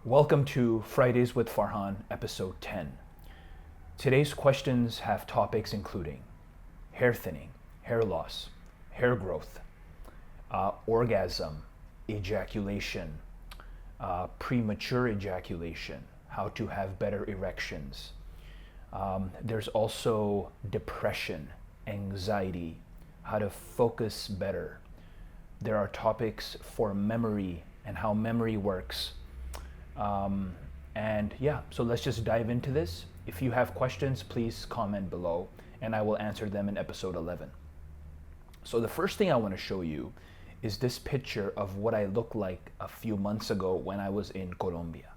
Welcome to Fridays with Farhan, episode 10. Today's questions have topics including hair thinning, hair loss, hair growth, orgasm, ejaculation, premature ejaculation, how to have better erections. There's also depression, anxiety, how to focus better. There are topics for memory and how memory works. So let's just dive into this. If you have questions, please comment below and I will answer them in episode 11. So the first thing I want to show you is this picture of what I looked like a few months ago when I was in Colombia.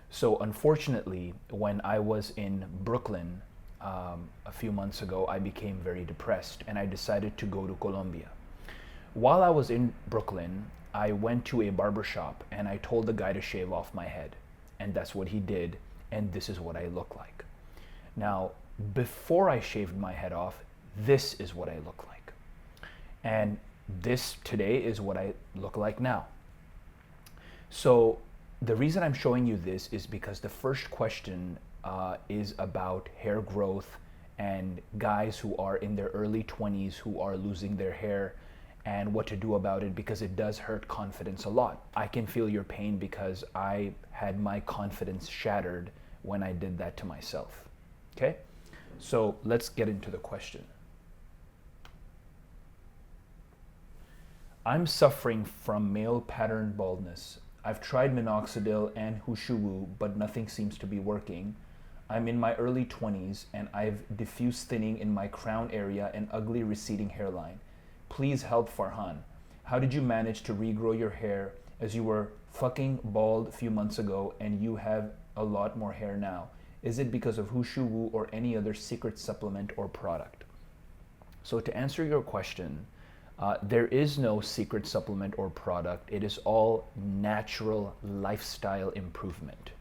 So unfortunately, when I was in Brooklyn a few months ago, I became very depressed and I decided to go to Colombia. While I was in Brooklyn, I went to a barbershop and I told the guy to shave off my head. And that's what he did, and this is what I look like. Now, before I shaved my head off, this is what I look like. And this today is what I look like now. So the reason I'm showing you this is because the first question is about hair growth and guys who are in their early 20s who are losing their hair and what to do about it, because it does hurt confidence a lot. I can feel your pain because I had my confidence shattered when I did that to myself. Okay? So let's get into the question. I'm suffering from male pattern baldness. I've tried minoxidil and hushuwu, but nothing seems to be working. I'm in my early 20s and I've diffuse thinning in my crown area and ugly receding hairline. Please help Farhan. How did you manage to regrow your hair, as you were fucking bald a few months ago and you have a lot more hair now? Is it because of hushuwu or any other secret supplement or product? So to answer your question, there is no secret supplement or product. It is all natural lifestyle improvement.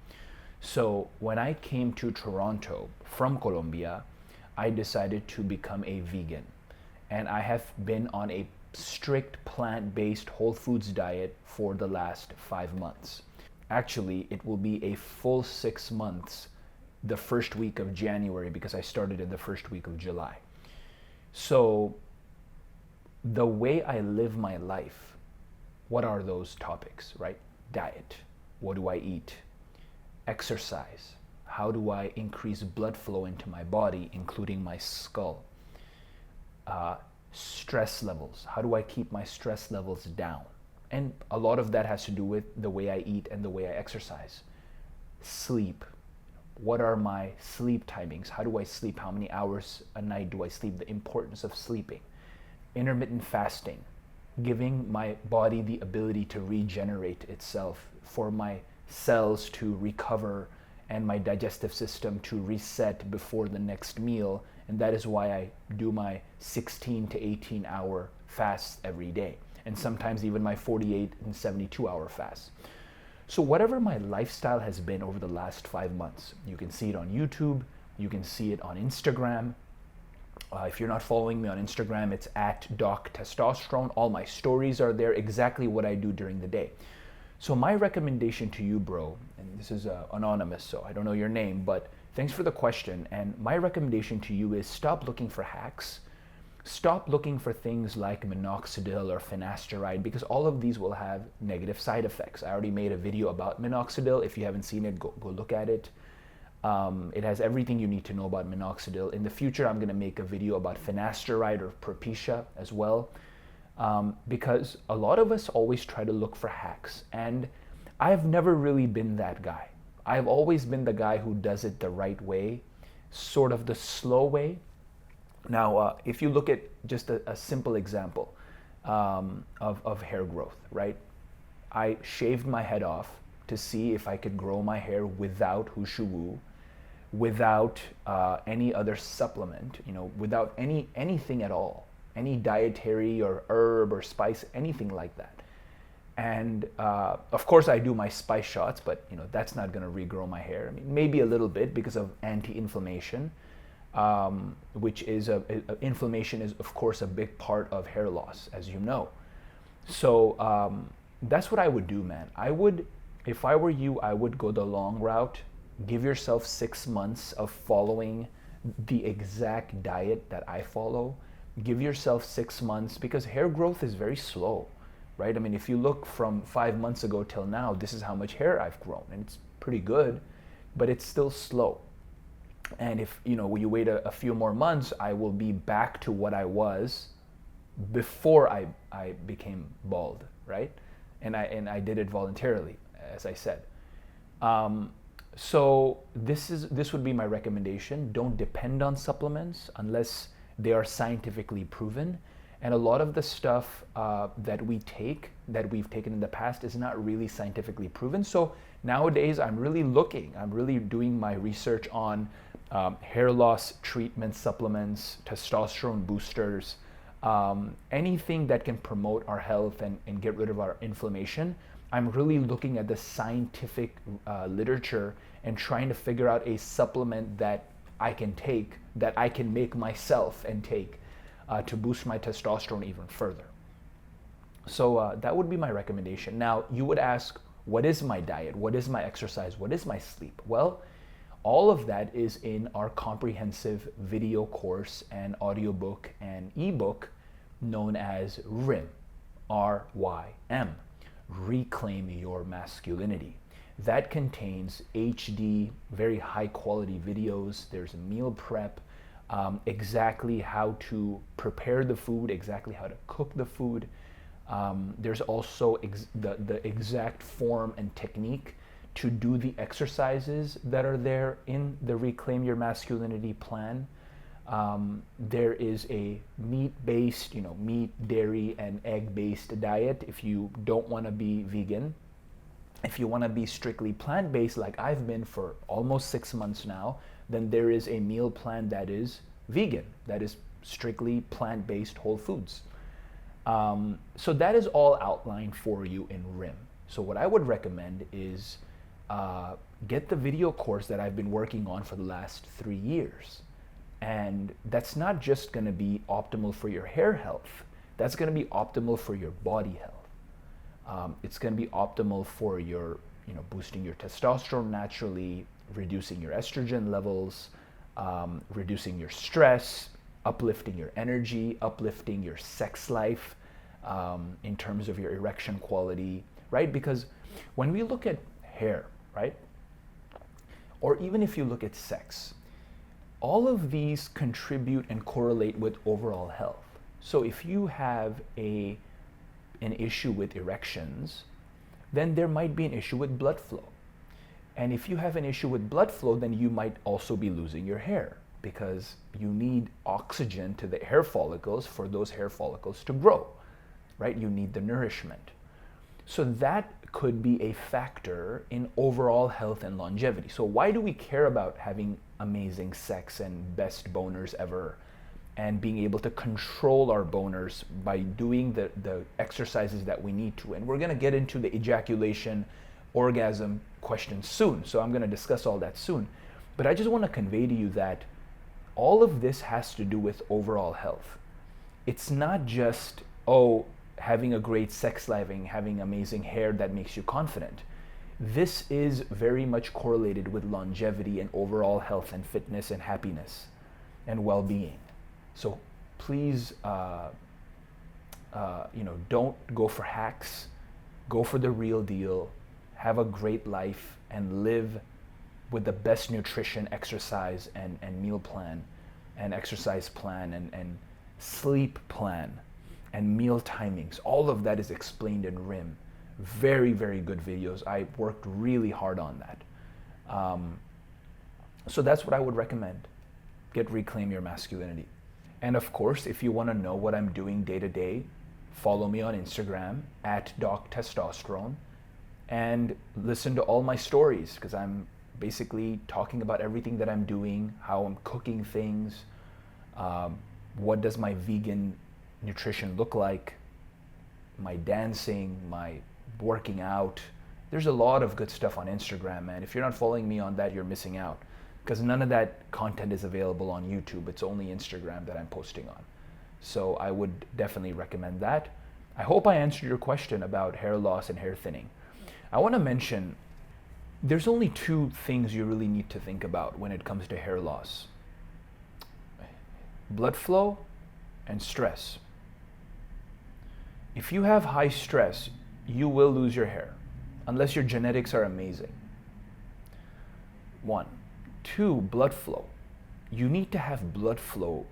So when I came to Toronto from Colombia, I decided to become a vegan. And I have been on a strict plant-based whole foods diet for the last 5 months. Actually, it will be a full 6 months the first week of January, because I started in the first week of July. So the way I live my life, what are those topics, right? Diet. What do I eat? Exercise. How do I increase blood flow into my body, including my skull? Stress levels. How do I keep my stress levels down? And a lot of that has to do with the way I eat and the way I exercise. Sleep. What are my sleep timings? How do I sleep? How many hours a night do I sleep? The importance of sleeping. Intermittent fasting. Giving my body the ability to regenerate itself, for my cells to recover and my digestive system to reset before the next meal. And that is why I do my 16 to 18 hour fasts every day, and sometimes even my 48 and 72 hour fasts. So whatever my lifestyle has been over the last 5 months, you can see it on YouTube, you can see it on Instagram. If you're not following me on Instagram, it's at Doc Testosterone. All my stories are there, exactly what I do during the day. So my recommendation to you, bro, and this is anonymous, so I don't know your name, but thanks for the question. And my recommendation to you is stop looking for hacks. Stop looking for things like minoxidil or finasteride, because all of these will have negative side effects. I already made a video about minoxidil. If you haven't seen it, go look at it. It has everything you need to know about minoxidil. In the future, I'm going to make a video about finasteride or Propecia as well. Because a lot of us always try to look for hacks, and I've never really been that guy. I've always been the guy who does it the right way, sort of the slow way. Now, if you look at just a simple example of hair growth, right? I shaved my head off to see if I could grow my hair without hushuwu, without any other supplement, without anything at all. Any dietary or herb or spice, anything like that. And of course I do my spice shots, but that's not going to regrow my hair. I mean, maybe a little bit because of anti-inflammation, which is inflammation is of course a big part of hair loss, as you know. So that's what I would do, man. I would, if I were you, I would go the long route. Give yourself 6 months of following the exact diet that I follow. Give yourself 6 months, because hair growth is very slow, right? I mean, if you look from 5 months ago till now, this is how much hair I've grown, and it's pretty good, but it's still slow. And if you wait a few more months, I will be back to what I was before I became bald, right? And I did it voluntarily, as I said. So this would be my recommendation. Don't depend on supplements unless they are scientifically proven. And a lot of the stuff that we've taken in the past is not really scientifically proven. So nowadays I'm really doing my research on hair loss treatment supplements, testosterone boosters, anything that can promote our health and get rid of our inflammation. I'm really looking at the scientific literature and trying to figure out a supplement that I can take, that I can make myself and take to boost my testosterone even further. So that would be my recommendation. Now, you would ask, what is my diet? What is my exercise? What is my sleep? Well, all of that is in our comprehensive video course and audiobook and ebook known as RYM, R-Y-M, Reclaim Your Masculinity. That contains HD, very high quality videos. There's a meal prep, exactly how to prepare the food, exactly how to cook the food. There's also the exact form and technique to do the exercises that are there in the Reclaim Your Masculinity plan. There is a meat-based, meat, dairy, and egg-based diet if you don't want to be vegan. If you want to be strictly plant-based, like I've been for almost 6 months now, then there is a meal plan that is vegan, that is strictly plant-based whole foods. So that is all outlined for you in RYM. So what I would recommend is get the video course that I've been working on for the last 3 years. And that's not just going to be optimal for your hair health. That's going to be optimal for your body health. It's going to be optimal for your, boosting your testosterone naturally, reducing your estrogen levels, reducing your stress, uplifting your energy, uplifting your sex life in terms of your erection quality, right? Because when we look at hair, right? Or even if you look at sex, all of these contribute and correlate with overall health. So if you have an issue with erections, then there might be an issue with blood flow. And if you have an issue with blood flow, then you might also be losing your hair, because you need oxygen to the hair follicles for those hair follicles to grow, right? You need the nourishment. So that could be a factor in overall health and longevity. So why do we care about having amazing sex and best boners ever, and being able to control our boners by doing the exercises that we need to? And we're going to get into the ejaculation, orgasm question soon. So I'm going to discuss all that soon. But I just want to convey to you that all of this has to do with overall health. It's not just, having a great sex life and having amazing hair that makes you confident. This is very much correlated with longevity and overall health and fitness and happiness and well-being. So please, don't go for hacks. Go for the real deal. Have a great life and live with the best nutrition, exercise, and meal plan, and exercise plan, and sleep plan, and meal timings. All of that is explained in RYM. Very, very good videos. I worked really hard on that. So that's what I would recommend. Reclaim Your Masculinity. And of course, if you want to know what I'm doing day to day, follow me on Instagram at Doc Testosterone, and listen to all my stories, because I'm basically talking about everything that I'm doing, how I'm cooking things, what does my vegan nutrition look like, my dancing, my working out. There's a lot of good stuff on Instagram, man. If you're not following me on that, you're missing out, because none of that content is available on YouTube. It's only Instagram that I'm posting on. So I would definitely recommend that. I hope I answered your question about hair loss and hair thinning. I want to mention there's only two things you really need to think about when it comes to hair loss: blood flow and stress. If you have high stress, you will lose your hair unless your genetics are amazing. One. Two, blood flow. You need to have blood flow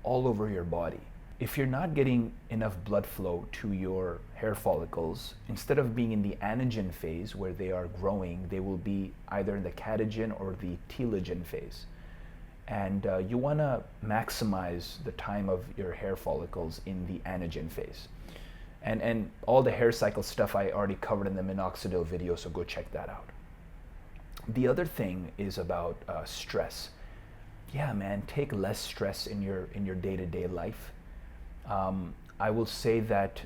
all over your body. If you're not getting enough blood flow to your hair follicles, instead of being in the anagen phase where they are growing, they will be either in the catagen or the telogen phase. And you want to maximize the time of your hair follicles in the anagen phase. And all the hair cycle stuff I already covered in the minoxidil video, so go check that out. The other thing is about stress. Yeah, man, take less stress in your day-to-day life. I will say that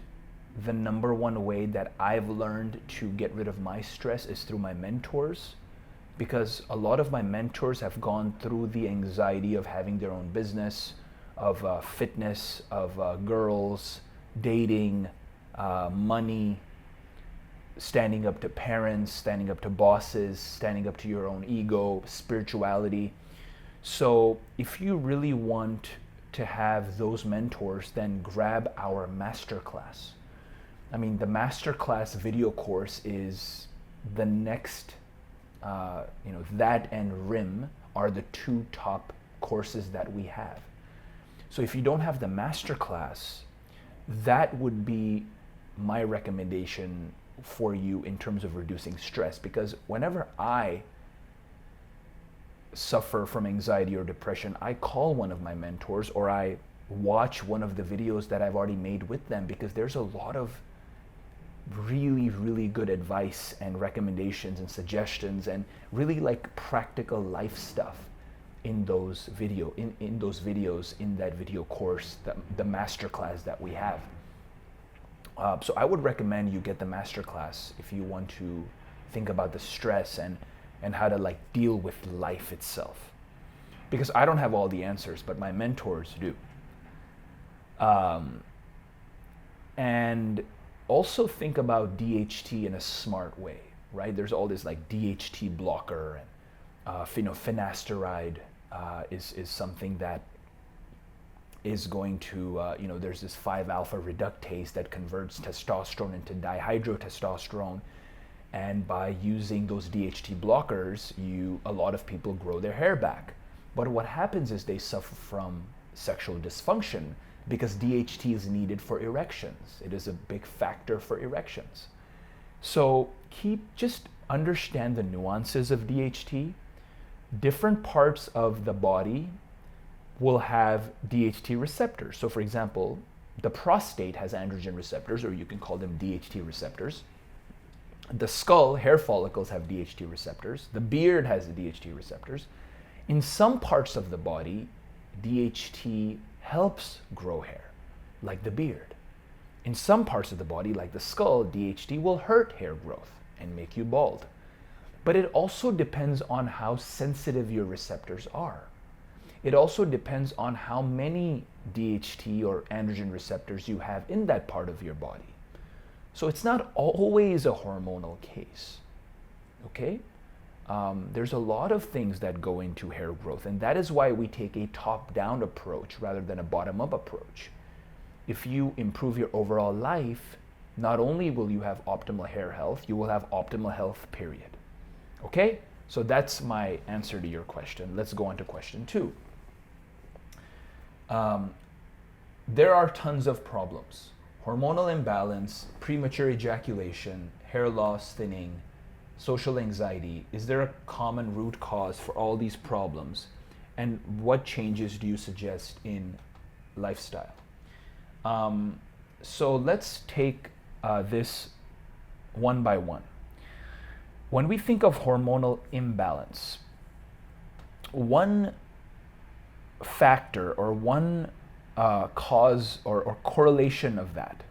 the number one way that I've learned to get rid of my stress is through my mentors, because a lot of my mentors have gone through the anxiety of having their own business, of fitness, of girls, dating, money, standing up to parents, standing up to bosses, standing up to your own ego, spirituality. So if you really want to have those mentors, then grab our masterclass. I mean, the masterclass video course is the next, that and RIM are the two top courses that we have. So if you don't have the masterclass, that would be my recommendation for you in terms of reducing stress, because whenever I suffer from anxiety or depression, I call one of my mentors or I watch one of the videos that I've already made with them, because there's a lot of really, really good advice and recommendations and suggestions and really like practical life stuff in those videos, in that video course, the masterclass that we have. So I would recommend you get the masterclass if you want to think about the stress and how to like deal with life itself. Because I don't have all the answers, but my mentors do. And also think about DHT in a smart way, right? There's all this like DHT blocker and finasteride is something that is going to, there's this 5-alpha reductase that converts testosterone into dihydrotestosterone. And by using those DHT blockers, a lot of people grow their hair back. But what happens is they suffer from sexual dysfunction because DHT is needed for erections. It is a big factor for erections. So just understand the nuances of DHT. Different parts of the body will have DHT receptors. So for example, the prostate has androgen receptors, or you can call them DHT receptors. The skull, hair follicles have DHT receptors. The beard has the DHT receptors. In some parts of the body, DHT helps grow hair, like the beard. In some parts of the body, like the skull, DHT will hurt hair growth and make you bald. But it also depends on how sensitive your receptors are. It also depends on how many DHT or androgen receptors you have in that part of your body. So it's not always a hormonal case, okay? There's a lot of things that go into hair growth, and that is why we take a top-down approach rather than a bottom-up approach. If you improve your overall life, not only will you have optimal hair health, you will have optimal health, period. Okay? So that's my answer to your question. Let's go on to question 2. There are tons of problems. Hormonal imbalance, premature ejaculation, hair loss, thinning, social anxiety. Is there a common root cause for all these problems? And what changes do you suggest in lifestyle? So let's take this one by one. When we think of hormonal imbalance, one factor or one cause or correlation of that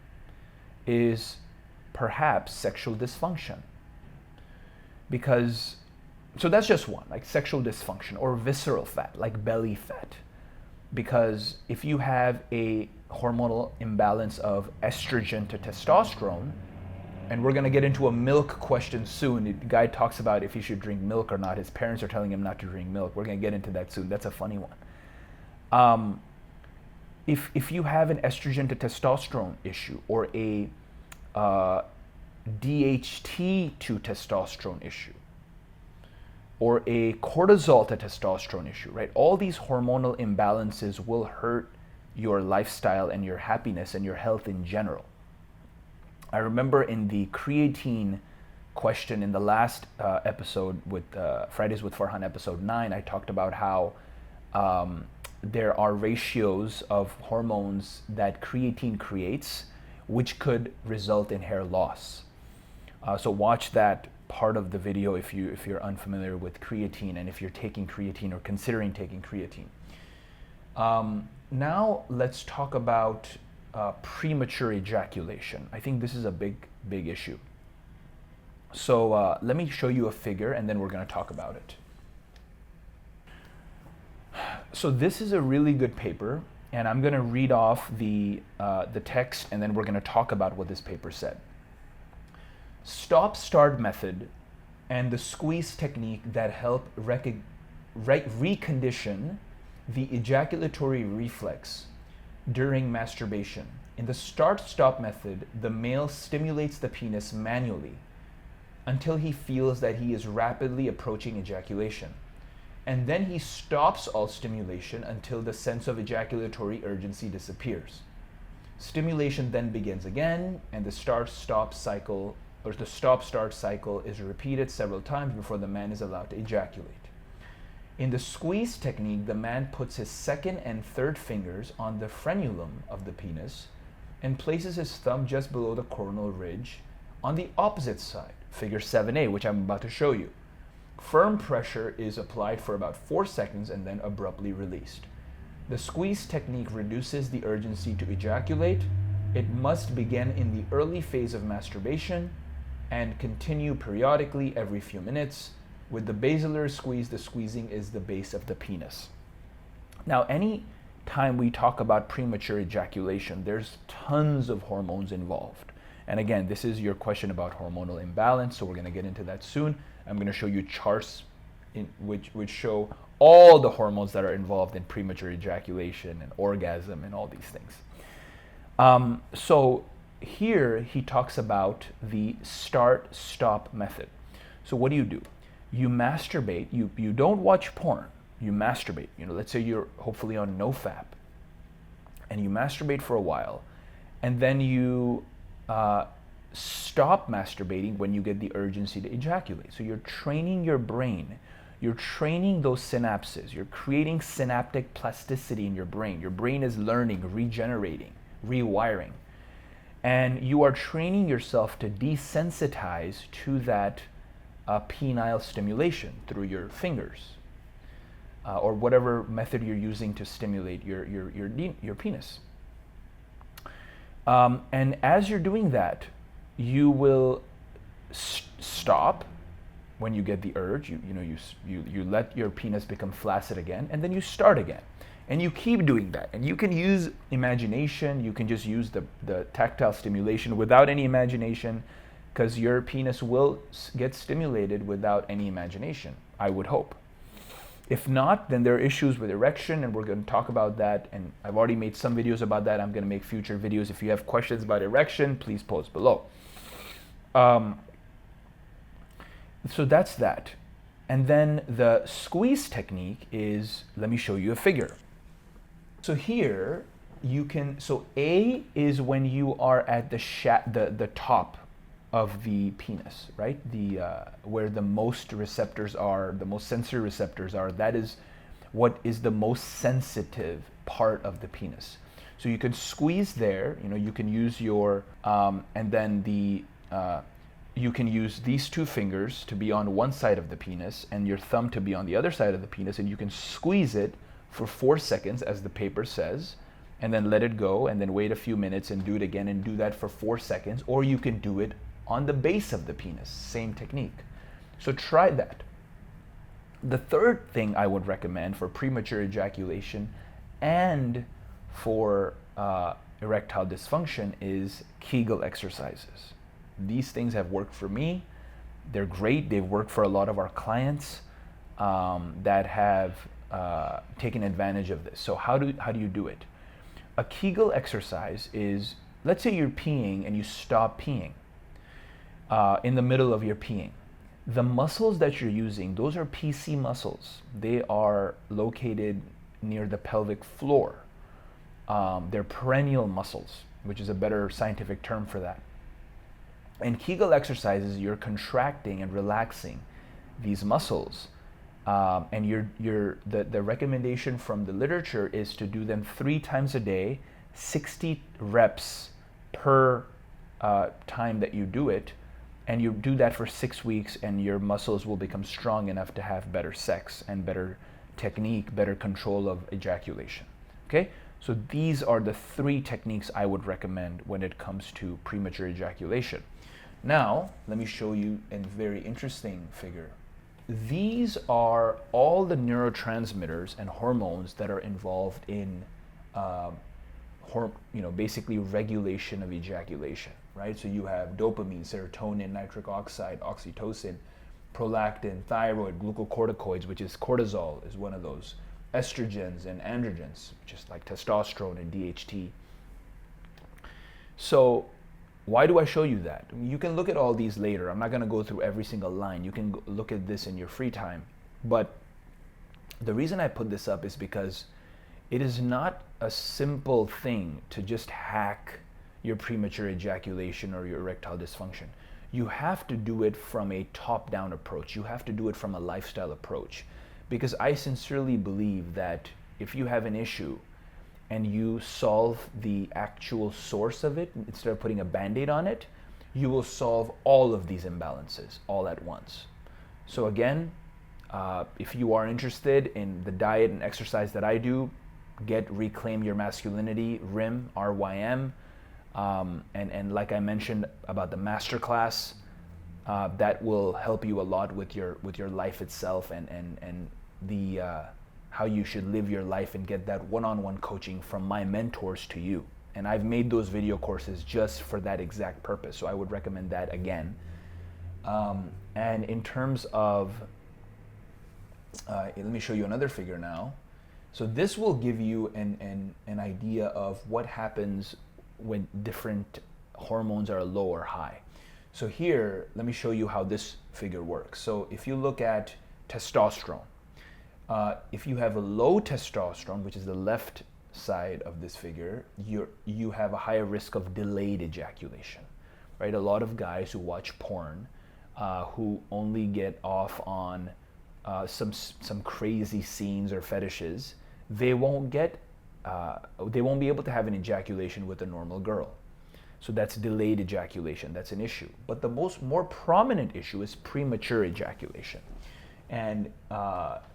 is perhaps sexual dysfunction. So that's just one, like sexual dysfunction, or visceral fat, like belly fat. Because if you have a hormonal imbalance of estrogen to testosterone. And we're going to get into a milk question soon. The guy talks about if he should drink milk or not. His parents are telling him not to drink milk. We're going to get into that soon. That's a funny one. If you have an estrogen to testosterone issue, or a DHT to testosterone issue, or a cortisol to testosterone issue, right? All these hormonal imbalances will hurt your lifestyle and your happiness and your health in general. I remember in the creatine question in the last episode with Fridays with Farhan, episode 9, I talked about how there are ratios of hormones that creatine creates, which could result in hair loss. So watch that part of the video if you're unfamiliar with creatine, and if you're taking creatine or considering taking creatine. Now let's talk about premature ejaculation. I think this is a big issue. So let me show you a figure, and then we're going to talk about it. So this is a really good paper, and I'm going to read off the text, and then we're going to talk about what this paper said. Stop-start method and the squeeze technique that help recondition the ejaculatory reflex during masturbation. In the start-stop method, the male stimulates the penis manually until he feels that he is rapidly approaching ejaculation. And then he stops all stimulation until the sense of ejaculatory urgency disappears. Stimulation then begins again, and the start-stop cycle, or the stop-start cycle, is repeated several times before the man is allowed to ejaculate. In the squeeze technique, the man puts his second and third fingers on the frenulum of the penis and places his thumb just below the coronal ridge on the opposite side, figure 7a, which I'm about to show you. Firm pressure is applied for about 4 seconds and then abruptly released. The squeeze technique reduces the urgency to ejaculate. It must begin in the early phase of masturbation and continue periodically every few minutes. With the basilar squeeze, the squeezing is the base of the penis. Now, any time we talk about premature ejaculation, there's tons of hormones involved. And again, this is your question about hormonal imbalance, so we're going to get into that soon. I'm going to show you charts which show all the hormones that are involved in premature ejaculation and orgasm and all these things. So here he talks about the start-stop method. So what do? You masturbate. You don't watch porn. You masturbate. Let's say you're hopefully on NoFap, and you masturbate for a while, and then you stop masturbating when you get the urgency to ejaculate. So you're training your brain. You're training those synapses. You're creating synaptic plasticity in your brain. Your brain is learning, regenerating, rewiring. And you are training yourself to desensitize to that penile stimulation through your fingers or whatever method you're using to stimulate your penis. And as you're doing that, you will stop when you get the urge. You let your penis become flaccid again, and then you start again. And you keep doing that. And you can use imagination. You can just use the tactile stimulation without any imagination, because your penis will get stimulated without any imagination, I would hope. If not, then there are issues with erection, and we're going to talk about that. And I've already made some videos about that. I'm going to make future videos. If you have questions about erection, please post below. So that's that. And then the squeeze technique is, let me show you a figure. So here you can, so A is when you are at the top of the penis, right? Where the most receptors are, the most sensory receptors are. That is what is the most sensitive part of the penis. So you can squeeze there. You can use your and then you can use these two fingers to be on one side of the penis and your thumb to be on the other side of the penis, and you can squeeze it for 4 seconds, as the paper says, and then let it go, and then wait a few minutes and do it again, and do that for 4 seconds. Or you can do it on the base of the penis, same technique. So try that. The third thing I would recommend for premature ejaculation and for erectile dysfunction is Kegel exercises. These things have worked for me. They're great. They've worked for a lot of our clients that have taken advantage of this. So how do you do it? A Kegel exercise is, let's say you're peeing and you stop peeing in the middle of your peeing. The muscles that you're using, those are PC muscles. They are located near the pelvic floor. They're perennial muscles, which is a better scientific term for that. In Kegel exercises, you're contracting and relaxing these muscles. And the recommendation from the literature is to do them 3 times a day, 60 reps per time that you do it. And you do that for 6 weeks, and your muscles will become strong enough to have better sex and better technique, better control of ejaculation. Okay? So these are the 3 techniques I would recommend when it comes to premature ejaculation. Now, let me show you a very interesting figure. These are all the neurotransmitters and hormones that are involved in basically regulation of ejaculation, right? So you have dopamine, serotonin, nitric oxide, oxytocin, prolactin, thyroid, glucocorticoids, which is cortisol is one of those, estrogens and androgens, just like testosterone and DHT. So why do I show you that? You can look at all these later. I'm not going to go through every single line. You can look at this in your free time. But the reason I put this up is because it is not a simple thing to just hack your premature ejaculation or your erectile dysfunction. You have to do it from a top-down approach. You have to do it from a lifestyle approach. Because I sincerely believe that if you have an issue and you solve the actual source of it, instead of putting a Band-Aid on it, you will solve all of these imbalances all at once. So again, if you are interested in the diet and exercise that I do, get Reclaim Your Masculinity, RYM, RYM, and like I mentioned about the masterclass, that will help you a lot with your life itself and the how you should live your life and get that one-on-one coaching from my mentors to you. And I've made those video courses just for that exact purpose. So I would recommend that again. And in terms of, let me show you another figure now. So this will give you an idea of what happens when different hormones are low or high. So here, let me show you how this figure works. So if you look at testosterone, if you have a low testosterone, which is the left side of this figure, you have a higher risk of delayed ejaculation, right? A lot of guys who watch porn, who only get off on some crazy scenes or fetishes, they won't be able to have an ejaculation with a normal girl. So that's delayed ejaculation. That's an issue. But the more prominent issue is premature ejaculation. And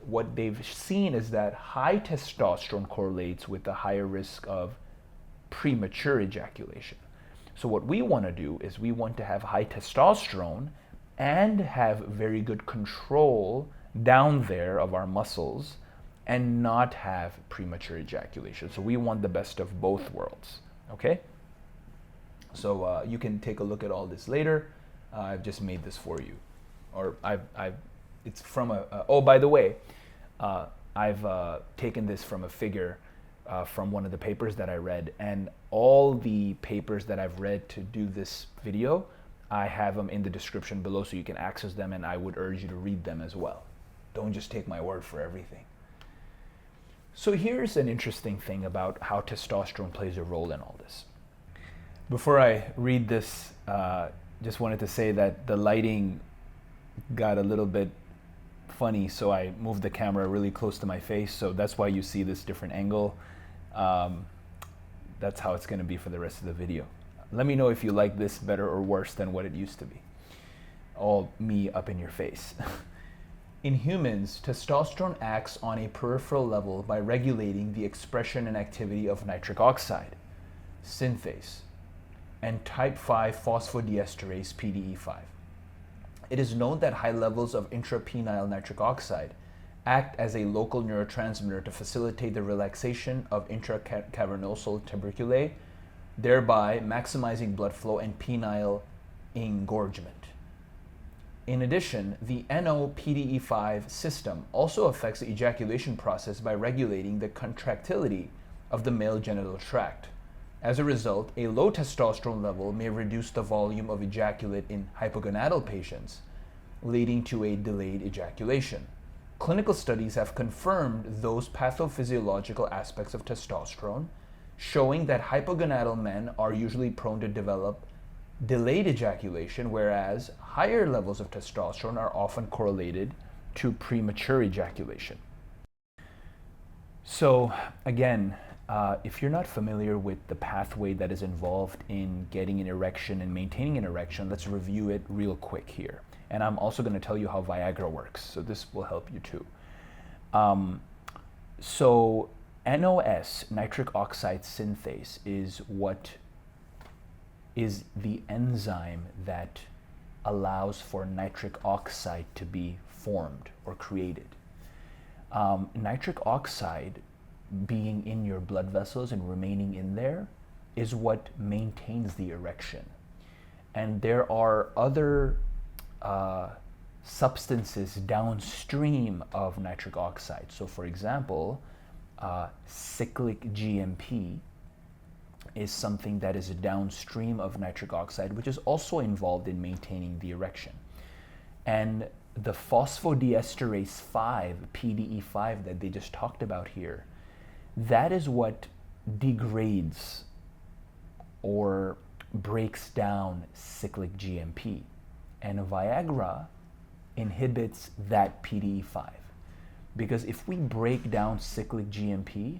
what they've seen is that high testosterone correlates with a higher risk of premature ejaculation. So what we want to do is we want to have high testosterone and have very good control down there of our muscles and not have premature ejaculation. So we want the best of both worlds, okay? So you can take a look at all this later. I've just made this for you. Or it's from oh, by the way, I've taken this from a figure from one of the papers that I read, and all the papers that I've read to do this video, I have them in the description below so you can access them, and I would urge you to read them as well. Don't just take my word for everything. So here's an interesting thing about how testosterone plays a role in all this. Before I read this, just wanted to say that the lighting got a little bit funny, so I moved the camera really close to my face, so that's why you see this different angle. That's how it's going to be for the rest of the video. Let me know if you like this better or worse than what it used to be. All me up in your face. In humans, testosterone acts on a peripheral level by regulating the expression and activity of nitric oxide, synthase, and type 5 phosphodiesterase PDE5. It is known that high levels of intrapenile nitric oxide act as a local neurotransmitter to facilitate the relaxation of intracavernosal tuberculae, thereby maximizing blood flow and penile engorgement. In addition, the NO-PDE5 system also affects the ejaculation process by regulating the contractility of the male genital tract. As a result, a low testosterone level may reduce the volume of ejaculate in hypogonadal patients, leading to a delayed ejaculation. Clinical studies have confirmed those pathophysiological aspects of testosterone, showing that hypogonadal men are usually prone to develop delayed ejaculation, whereas higher levels of testosterone are often correlated to premature ejaculation. So again, if you're not familiar with the pathway that is involved in getting an erection and maintaining an erection, let's review it real quick here. And I'm also going to tell you how Viagra works, so this will help you too. So NOS, nitric oxide synthase, is the enzyme that allows for nitric oxide to be formed or created. Nitric oxide being in your blood vessels and remaining in there is what maintains the erection. And there are other substances downstream of nitric oxide. So for example, cyclic GMP is something that is downstream of nitric oxide, which is also involved in maintaining the erection. And the phosphodiesterase 5, PDE5, that they just talked about here, that is what degrades or breaks down cyclic GMP. And Viagra inhibits that PDE5. Because if we break down cyclic GMP,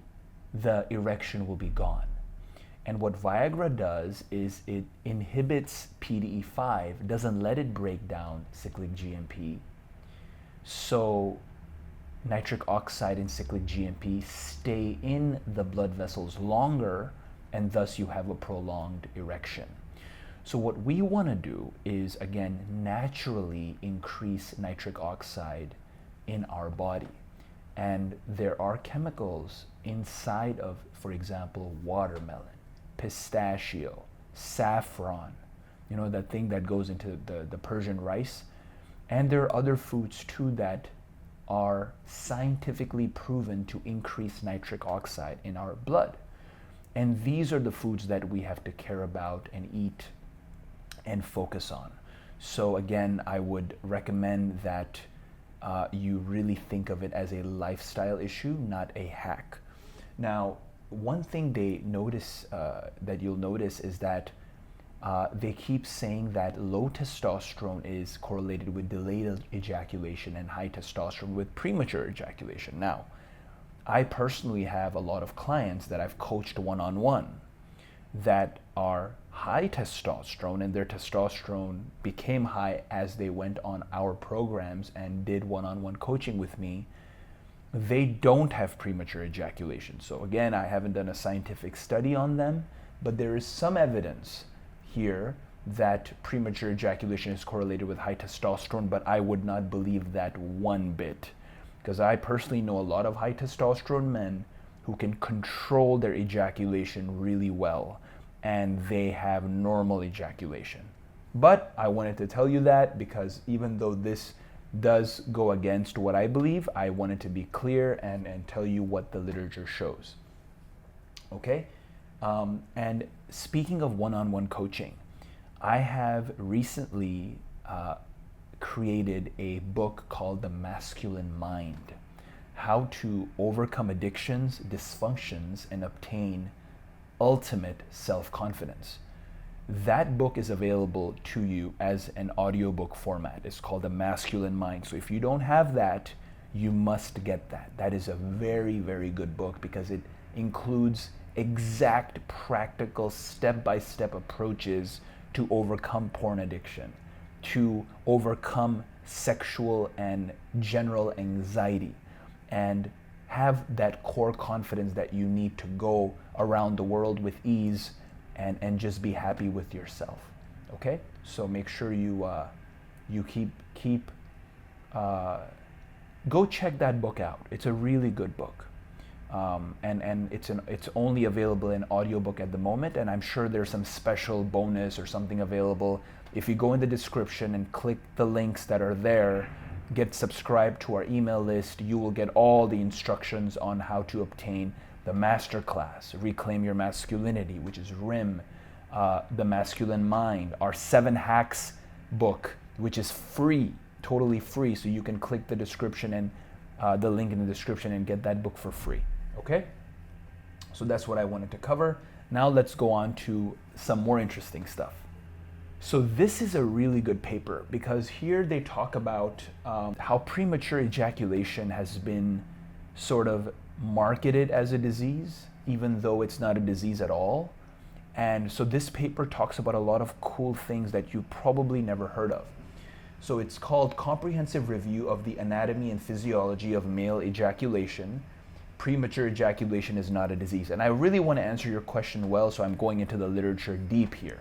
the erection will be gone. And what Viagra does is it inhibits PDE5, doesn't let it break down cyclic GMP. So nitric oxide and cyclic GMP stay in the blood vessels longer, and thus you have a prolonged erection. So what we want to do is, again, naturally increase nitric oxide in our body. And there are chemicals inside of, for example, watermelon, pistachio, saffron, you know, that thing that goes into the Persian rice. And there are other foods too that are scientifically proven to increase nitric oxide in our blood. And these are the foods that we have to care about and eat and focus on. So again, I would recommend that you really think of it as a lifestyle issue, not a hack. Now, one thing they notice that you'll notice is that they keep saying that low testosterone is correlated with delayed ejaculation and high testosterone with premature ejaculation. Now, I personally have a lot of clients that I've coached one-on-one that are high testosterone, and their testosterone became high as they went on our programs and did one-on-one coaching with me. They don't have premature ejaculation. So again, I haven't done a scientific study on them, but there is some evidence here that premature ejaculation is correlated with high testosterone, but I would not believe that one bit, because I personally know a lot of high testosterone men who can control their ejaculation really well, and they have normal ejaculation. But I wanted to tell you that because even though this does go against what I believe, I wanted to be clear and tell you what the literature shows. Okay? And speaking of one-on-one coaching, I have recently created a book called The Masculine Mind: How to Overcome Addictions, Dysfunctions, and Obtain Ultimate Self-Confidence. That book is available to you as an audiobook format. It's called The Masculine Mind. So if you don't have that, you must get that. That is a very, very good book because it includes exact, practical, step-by-step approaches to overcome porn addiction, to overcome sexual and general anxiety, and have that core confidence that you need to go around the world with ease and just be happy with yourself. Okay? So make sure you keep go check that book out. It's a really good book. And it's only available in audiobook at the moment, and I'm sure there's some special bonus or something available. If you go in the description and click the links that are there, get subscribed to our email list, you will get all the instructions on how to obtain the masterclass, Reclaim Your Masculinity, which is RIM, The Masculine Mind, our 7 Hacks book, which is free, totally free, so you can click the description and the link in the description and get that book for free. Okay? So that's what I wanted to cover. Now let's go on to some more interesting stuff. So this is a really good paper because here they talk about how premature ejaculation has been sort of marketed as a disease, even though it's not a disease at all. And so this paper talks about a lot of cool things that you probably never heard of. So it's called Comprehensive Review of the Anatomy and Physiology of Male Ejaculation. Premature ejaculation is not a disease. And I really want to answer your question well, so I'm going into the literature deep here.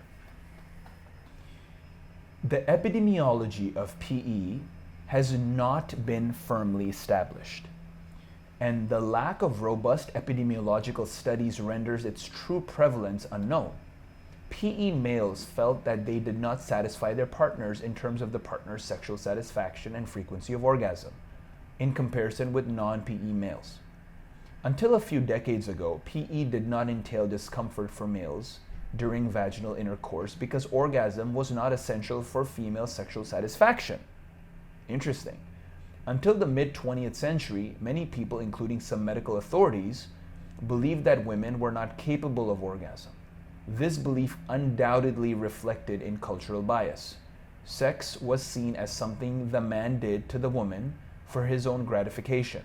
The epidemiology of PE has not been firmly established, and the lack of robust epidemiological studies renders its true prevalence unknown. PE males felt that they did not satisfy their partners in terms of the partner's sexual satisfaction and frequency of orgasm, in comparison with non-PE males. Until a few decades ago, PE did not entail discomfort for males during vaginal intercourse because orgasm was not essential for female sexual satisfaction. Interesting. Until the mid-20th century, many people, including some medical authorities, believed that women were not capable of orgasm. This belief undoubtedly reflected in cultural bias. Sex was seen as something the man did to the woman for his own gratification.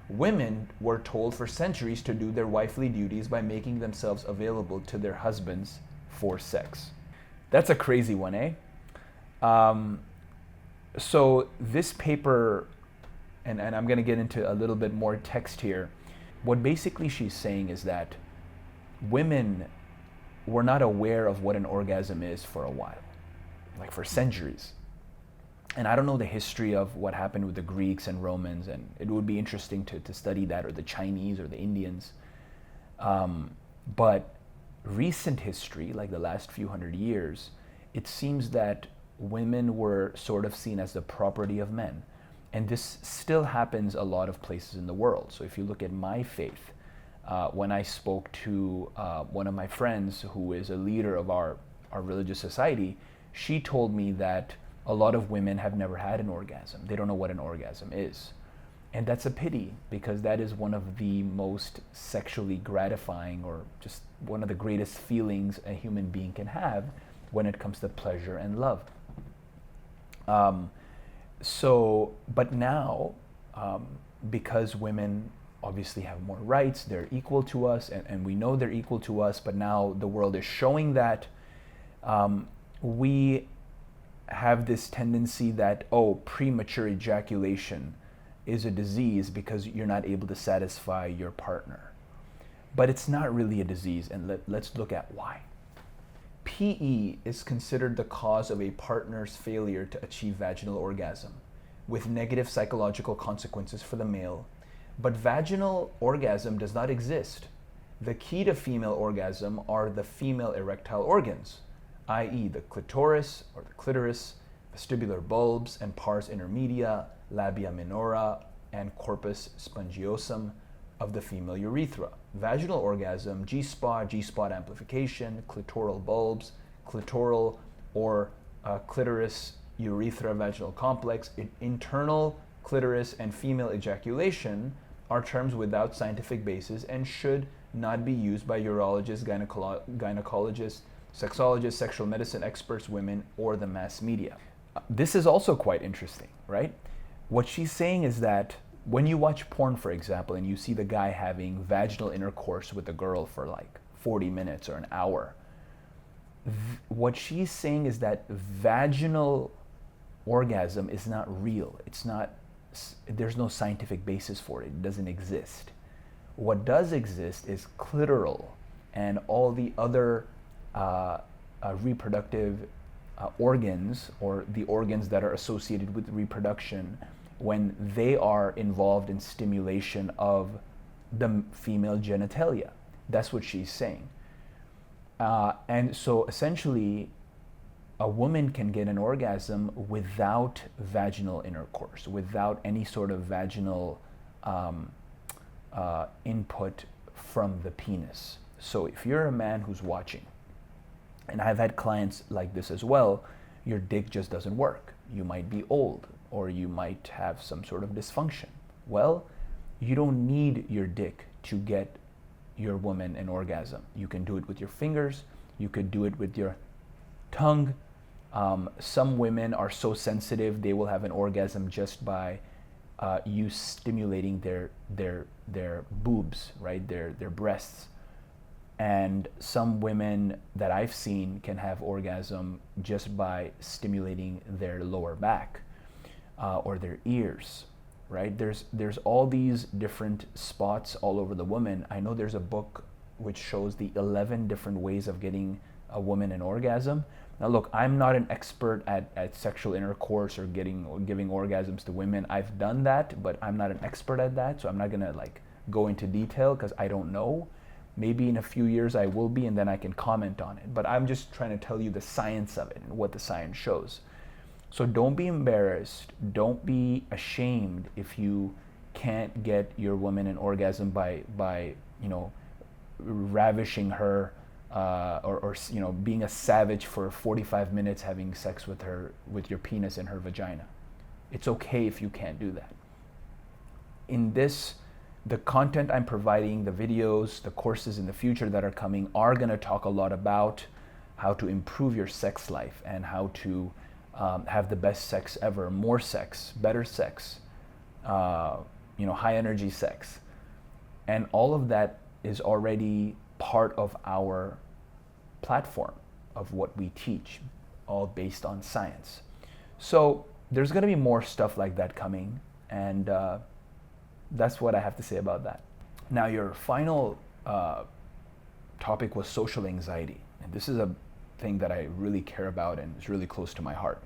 Women were told for centuries to do their wifely duties by making themselves available to their husbands for sex. That's a crazy one, eh? So this paper, and I'm going to get into a little bit more text here, what basically she's saying is that women were not aware of what an orgasm is for a while, like for centuries. And I don't know the history of what happened with the Greeks and Romans, and it would be interesting to study that, or the Chinese or the Indians. But recent history, like the last few hundred years, it seems that women were sort of seen as the property of men. And this still happens a lot of places in the world. So if you look at my faith, when I spoke to one of my friends who is a leader of our religious society, she told me that a lot of women have never had an orgasm. They don't know what an orgasm is. And that's a pity, because that is one of the most sexually gratifying, or just one of the greatest feelings a human being can have when it comes to pleasure and love. But now, because women obviously have more rights, they're equal to us, and we know they're equal to us, but now the world is showing that we have this tendency that, premature ejaculation is a disease because you're not able to satisfy your partner. But it's not really a disease, and let's look at why. PE is considered the cause of a partner's failure to achieve vaginal orgasm, with negative psychological consequences for the male. But vaginal orgasm does not exist. The key to female orgasm are the female erectile organs, i.e. the clitoris, vestibular bulbs and pars intermedia, labia minora, and corpus spongiosum of the female urethra. Vaginal orgasm, G-spot, G-spot amplification, clitoral bulbs, clitoral or clitoris urethra vaginal complex, internal clitoris, and female ejaculation are terms without scientific basis and should not be used by urologists, gynecologists, sexologists, sexual medicine experts, women, or the mass media. This is also quite interesting, right? What she's saying is that when you watch porn, for example, and you see the guy having vaginal intercourse with a girl for like 40 minutes or an hour, what she's saying is that vaginal orgasm is not real. There's no scientific basis for it. It doesn't exist. What does exist is clitoral and all the other reproductive organs, or the organs that are associated with reproduction, when they are involved in stimulation of the female genitalia. That's what she's saying. And so essentially, a woman can get an orgasm without vaginal intercourse, without any sort of vaginal input from the penis. So if you're a man who's watching, and I've had clients like this as well, your dick just doesn't work. You might be old, or you might have some sort of dysfunction. Well, you don't need your dick to get your woman an orgasm. You can do it with your fingers, you could do it with your tongue. Some women are so sensitive they will have an orgasm just by you stimulating their boobs, right? Their breasts. And some women that I've seen can have orgasm just by stimulating their lower back or their ears, right? There's all these different spots all over the woman. I know there's a book which shows the 11 different ways of getting a woman an orgasm. Now look, I'm not an expert at sexual intercourse or giving orgasms to women. I've done that, but I'm not an expert at that, so I'm not gonna like go into detail because I don't know. Maybe in a few years I will be, and then I can comment on it. But I'm just trying to tell you the science of it and what the science shows. So don't be embarrassed. Don't be ashamed if you can't get your woman an orgasm by ravishing her or being a savage for 45 minutes having sex with her, with your penis in her vagina. It's okay if you can't do that. In this, the content I'm providing, the videos, the courses in the future that are coming are going to talk a lot about how to improve your sex life and how to have the best sex ever, more sex, better sex, high energy sex. And all of that is already part of our platform of what we teach, all based on science. So there's going to be more stuff like that coming, and that's what I have to say about that. Now, your final topic was social anxiety, and this is a thing that I really care about and is really close to my heart.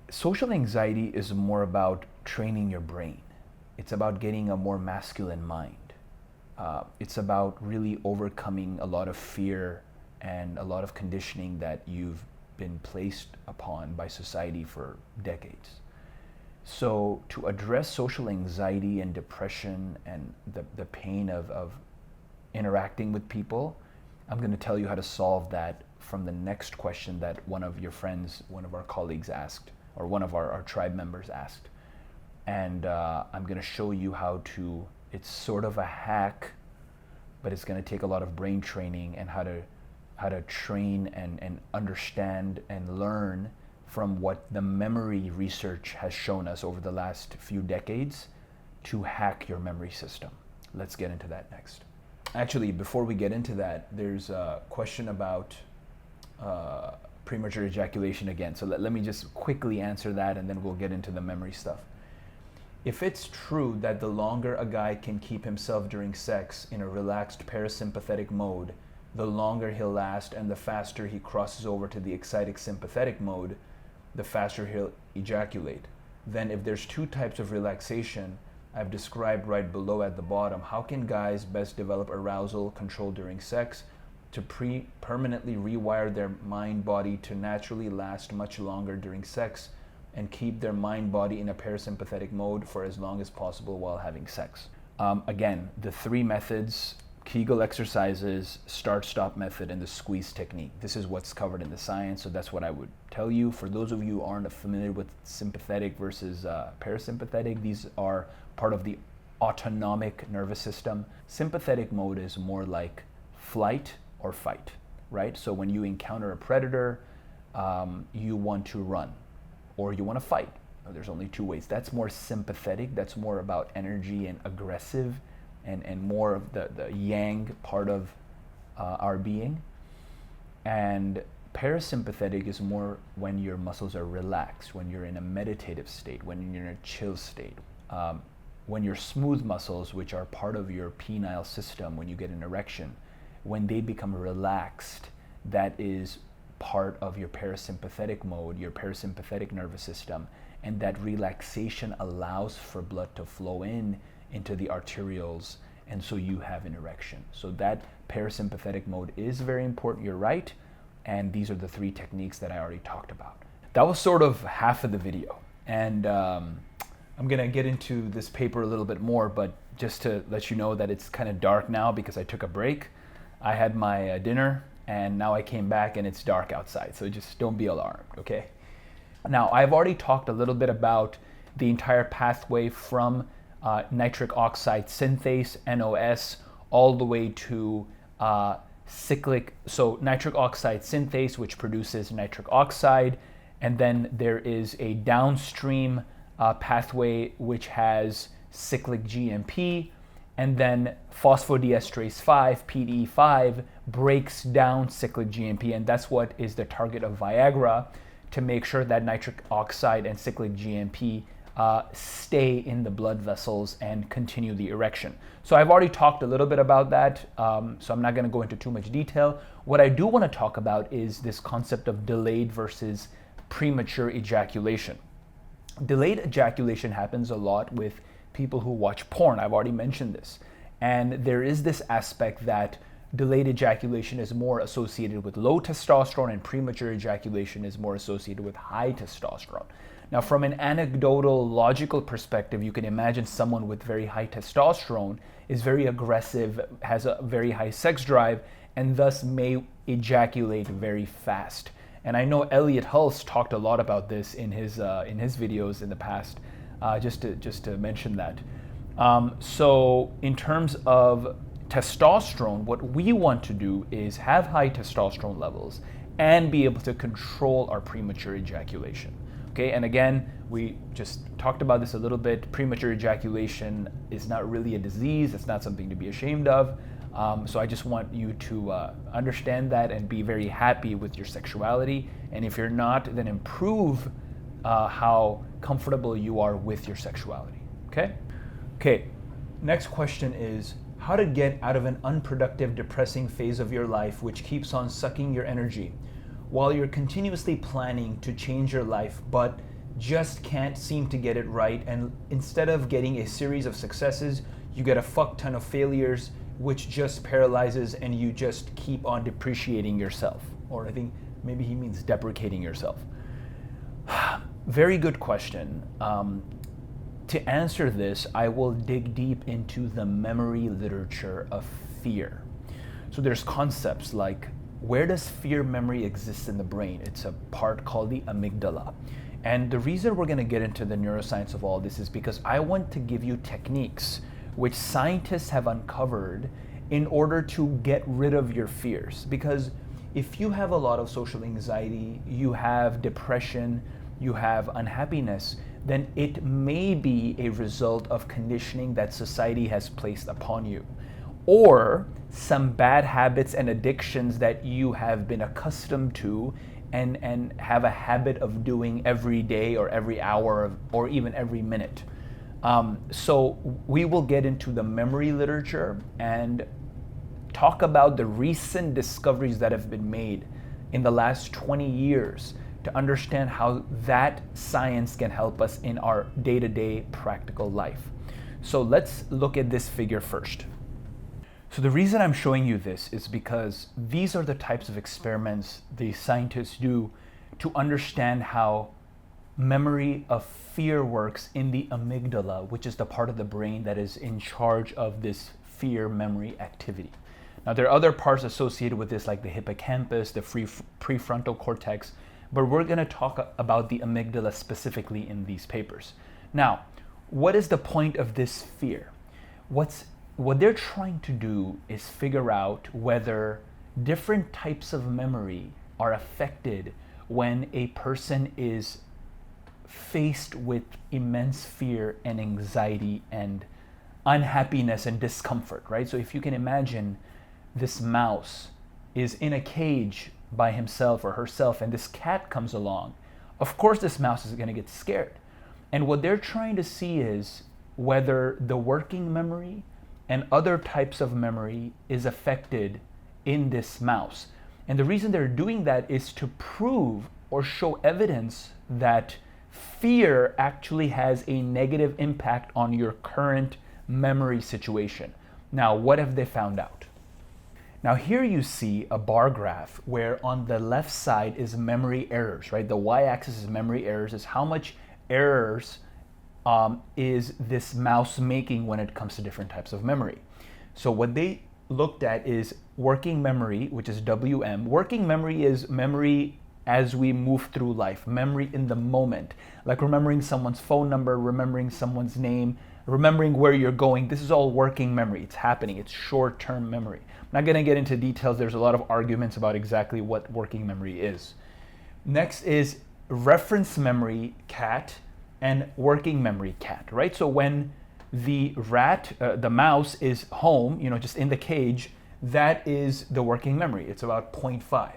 Social anxiety is more about training your brain. It's about getting a more masculine mind. It's about really overcoming a lot of fear and a lot of conditioning that you've been placed upon by society for decades. So to address social anxiety and depression and the pain of interacting with people, I'm going to tell you how to solve that from the next question that one of your friends, one of our colleagues asked, or one of our tribe members asked. And I'm going to show you how to, it's sort of a hack, but it's going to take a lot of brain training and how to train and understand and learn from what the memory research has shown us over the last few decades to hack your memory system. Let's get into that next. Actually, before we get into that, there's a question about premature ejaculation again. So let me just quickly answer that, and then we'll get into the memory stuff. If it's true that the longer a guy can keep himself during sex in a relaxed parasympathetic mode, the longer he'll last, and the faster he crosses over to the excited sympathetic mode, the faster he'll ejaculate. Then if there's two types of relaxation I've described right below at the bottom, how can guys best develop arousal control during sex to permanently rewire their mind-body to naturally last much longer during sex and keep their mind-body in a parasympathetic mode for as long as possible while having sex? Again, the three methods: Kegel exercises, start-stop method, and the squeeze technique. This is what's covered in the science, so that's what I would tell you. For those of you who aren't familiar with sympathetic versus parasympathetic, these are part of the autonomic nervous system. Sympathetic mode is more like flight or fight, right? So when you encounter a predator, you want to run or you want to fight. There's only two ways. That's more sympathetic. That's more about energy and aggressive and more of the yang part of our being. And parasympathetic is more when your muscles are relaxed, when you're in a meditative state, when you're in a chill state. When your smooth muscles, which are part of your penile system, when you get an erection, when they become relaxed, that is part of your parasympathetic mode, your parasympathetic nervous system. and that relaxation allows for blood to flow into the arterioles, and so you have an erection. So that parasympathetic mode is very important, you're right, and these are the 3 techniques that I already talked about. That was sort of half of the video, and I'm gonna get into this paper a little bit more, but just to let you know that it's kind of dark now because I took a break. I had my dinner, and now I came back and it's dark outside, so just don't be alarmed, okay? Now, I've already talked a little bit about the entire pathway from nitric oxide synthase, NOS, all the way to cyclic, so nitric oxide synthase, which produces nitric oxide, and then there is a downstream pathway which has cyclic GMP, and then phosphodiesterase 5, PDE5, breaks down cyclic GMP, and that's what is the target of Viagra, to make sure that nitric oxide and cyclic GMP stay in the blood vessels and continue the erection. So I've already talked a little bit about that, so I'm not going to go into too much detail. What I do want to talk about is this concept of delayed versus premature ejaculation. Delayed ejaculation happens a lot with people who watch porn. I've already mentioned this. And there is this aspect that delayed ejaculation is more associated with low testosterone and premature ejaculation is more associated with high testosterone. Now, from an anecdotal, logical perspective, you can imagine someone with very high testosterone is very aggressive, has a very high sex drive, and thus may ejaculate very fast. And I know Elliot Hulse talked a lot about this in his videos in the past, just to mention that. So in terms of testosterone, what we want to do is have high testosterone levels and be able to control our premature ejaculation. Okay, and again, we just talked about this a little bit. Premature ejaculation is not really a disease. It's not something to be ashamed of. So I just want you to understand that and be very happy with your sexuality. And if you're not, then improve how comfortable you are with your sexuality. Okay? Okay, next question is how to get out of an unproductive, depressing phase of your life which keeps on sucking your energy while you're continuously planning to change your life but just can't seem to get it right, and instead of getting a series of successes, you get a fuck ton of failures which just paralyzes and you just keep on depreciating yourself. Or I think maybe he means deprecating yourself. Very good question. To answer this, I will dig deep into the memory literature of fear. So there's concepts like, where does fear memory exist in the brain? It's a part called the amygdala. And the reason we're going to get into the neuroscience of all this is because I want to give you techniques which scientists have uncovered in order to get rid of your fears. Because if you have a lot of social anxiety, you have depression, you have unhappiness, then it may be a result of conditioning that society has placed upon you, or some bad habits and addictions that you have been accustomed to and have a habit of doing every day or every hour or even every minute. So we will get into the memory literature and talk about the recent discoveries that have been made in the last 20 years to understand how that science can help us in our day-to-day practical life. So let's look at this figure first. So the reason I'm showing you this is because these are the types of experiments the scientists do to understand how memory of fear works in the amygdala, which is the part of the brain that is in charge of this fear memory activity. Now, there are other parts associated with this, like the hippocampus, the prefrontal cortex, but we're going to talk about the amygdala specifically in these papers. Now, what is the point of this fear? What they're trying to do is figure out whether different types of memory are affected when a person is faced with immense fear and anxiety and unhappiness and discomfort, right? So if you can imagine this mouse is in a cage by himself or herself and this cat comes along, of course this mouse is going to get scared. And what they're trying to see is whether the working memory and other types of memory is affected in this mouse. And the reason they're doing that is to prove or show evidence that fear actually has a negative impact on your current memory situation. Now, what have they found out? Now here you see a bar graph where on the left side is memory errors, right? The y-axis is memory errors, is how much errors is this mouse making when it comes to different types of memory. So what they looked at is working memory, which is WM. Working memory is memory as we move through life, memory in the moment, like remembering someone's phone number, remembering someone's name, remembering where you're going. This is all working memory. It's happening. It's short-term memory. I'm not going to get into details. There's a lot of arguments about exactly what working memory is. Next is reference memory, cat, and working memory, cat, right? So when the the mouse is home, just in the cage, that is the working memory. It's about 0.5.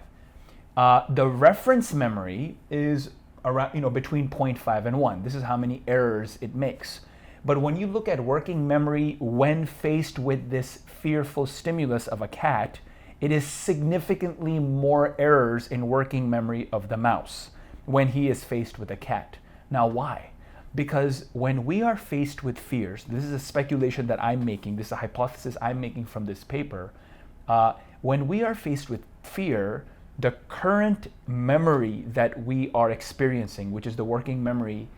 The reference memory is around, between 0.5 and 1. This is how many errors it makes. But when you look at working memory when faced with this fearful stimulus of a cat, it is significantly more errors in working memory of the mouse when he is faced with a cat. Now, why? Because when we are faced with fears, this is a speculation that I'm making, this is a hypothesis I'm making from this paper. When we are faced with fear, the current memory that we are experiencing, which is the working memory,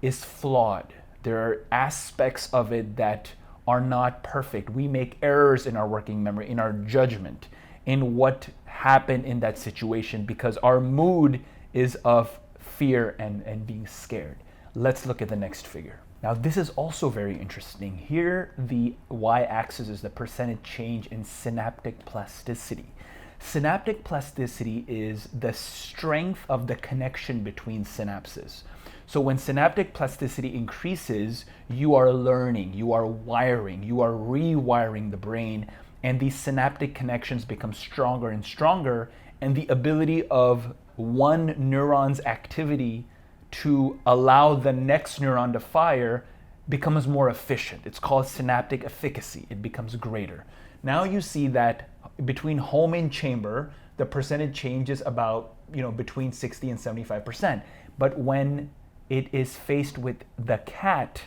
is flawed. There are aspects of it that are not perfect. We make errors in our working memory, in our judgment, in what happened in that situation, because our mood is of fear and being scared. Let's look at the next figure. Now, this is also very interesting. Here, the y-axis is the percentage change in synaptic plasticity. Synaptic plasticity is the strength of the connection between synapses. So when synaptic plasticity increases, you are learning, you are wiring, you are rewiring the brain, and these synaptic connections become stronger and stronger, and the ability of one neuron's activity to allow the next neuron to fire becomes more efficient. It's called synaptic efficacy. It becomes greater. Now you see that between home and chamber, the percentage change is about, between 60 and 75%. But when it is faced with the cat,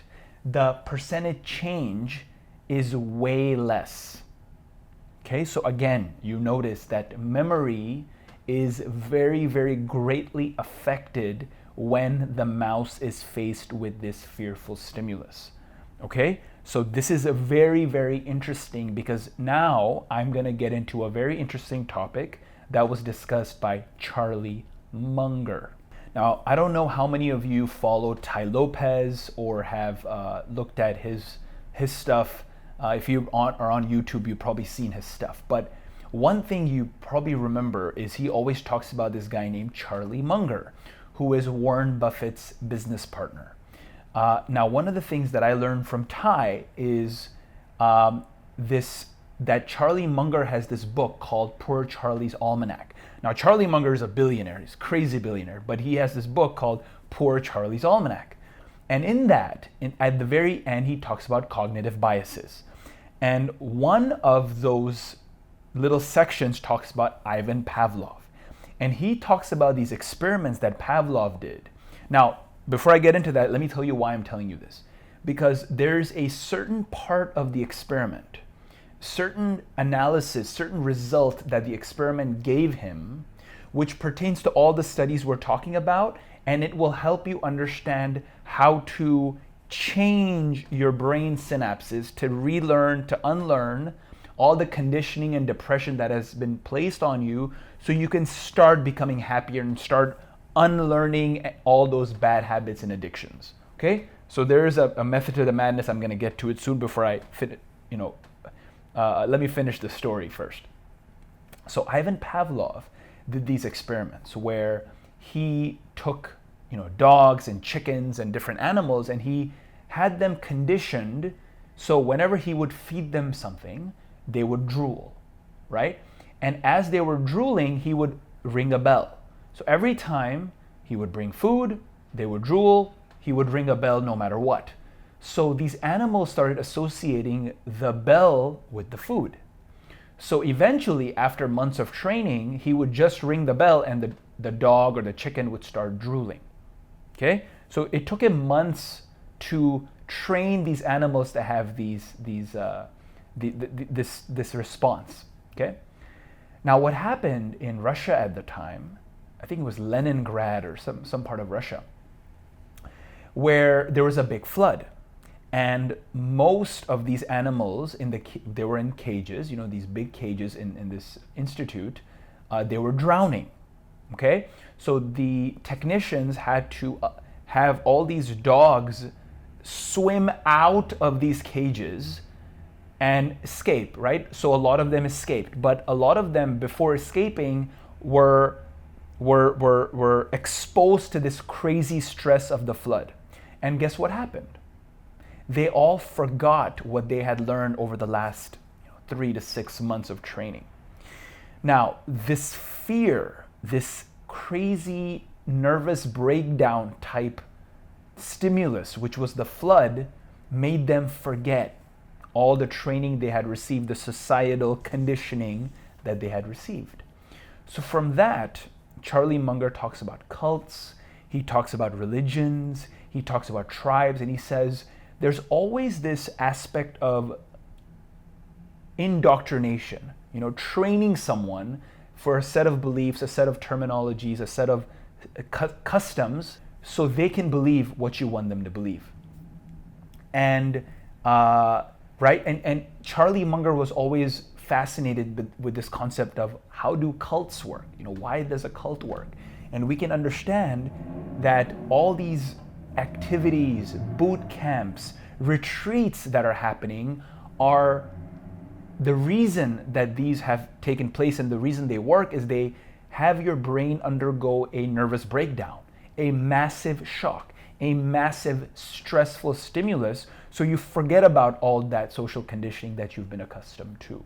the percentage change is way less. Okay, so again, you notice that memory is very, very greatly affected when the mouse is faced with this fearful stimulus. Okay, so this is a very, very interesting, because now I'm going to get into a very interesting topic that was discussed by Charlie Munger. Now, I don't know how many of you follow Tai Lopez or have looked at his stuff. If you are on YouTube, you've probably seen his stuff. But one thing you probably remember is he always talks about this guy named Charlie Munger, who is Warren Buffett's business partner. Now, one of the things that I learned from Tai is that Charlie Munger has this book called Poor Charlie's Almanac. Now, Charlie Munger is a billionaire, he's a crazy billionaire, but he has this book called Poor Charlie's Almanac. And in that, at the very end, he talks about cognitive biases. And one of those little sections talks about Ivan Pavlov. And he talks about these experiments that Pavlov did. Now, before I get into that, let me tell you why I'm telling you this. Because there's a certain part of the experiment, certain analysis, certain result that the experiment gave him, which pertains to all the studies we're talking about, and it will help you understand how to change your brain synapses to relearn, to unlearn all the conditioning and depression that has been placed on you, so you can start becoming happier and start unlearning all those bad habits and addictions. Okay, so there is a method to the madness. I'm going to get to it soon. Before I let me finish the story first. So Ivan Pavlov did these experiments where he took dogs and chickens and different animals, and he had them conditioned so whenever he would feed them something, they would drool, right? And as they were drooling, he would ring a bell. So every time he would bring food, they would drool, he would ring a bell no matter what. So these animals started associating the bell with the food. So eventually, after months of training, he would just ring the bell and the dog or the chicken would start drooling. Okay? So it took him months to train these animals to have this response. Okay. Now, what happened in Russia at the time, I think it was Leningrad or some part of Russia, where there was a big flood, and most of these animals they were in cages, these big cages in this institute, they were drowning. Okay, so the technicians had to have all these dogs swim out of these cages and escape, right? So a lot of them escaped, but a lot of them, before escaping, were exposed to this crazy stress of the flood. And guess what happened? They all forgot what they had learned over the last 3 to 6 months of training. Now, this fear, this crazy nervous breakdown type stimulus, which was the flood, made them forget all the training they had received, the societal conditioning that they had received. So from that, Charlie Munger talks about cults, he talks about religions, he talks about tribes, and he says there's always this aspect of indoctrination, training someone for a set of beliefs, a set of terminologies, a set of customs, so they can believe what you want them to believe. And right, and Charlie Munger was always fascinated with this concept of how do cults work? Why does a cult work? And we can understand that all these activities, boot camps, retreats that are happening are the reason that these have taken place, and the reason they work is they have your brain undergo a nervous breakdown, a massive shock, a massive stressful stimulus, so you forget about all that social conditioning that you've been accustomed to.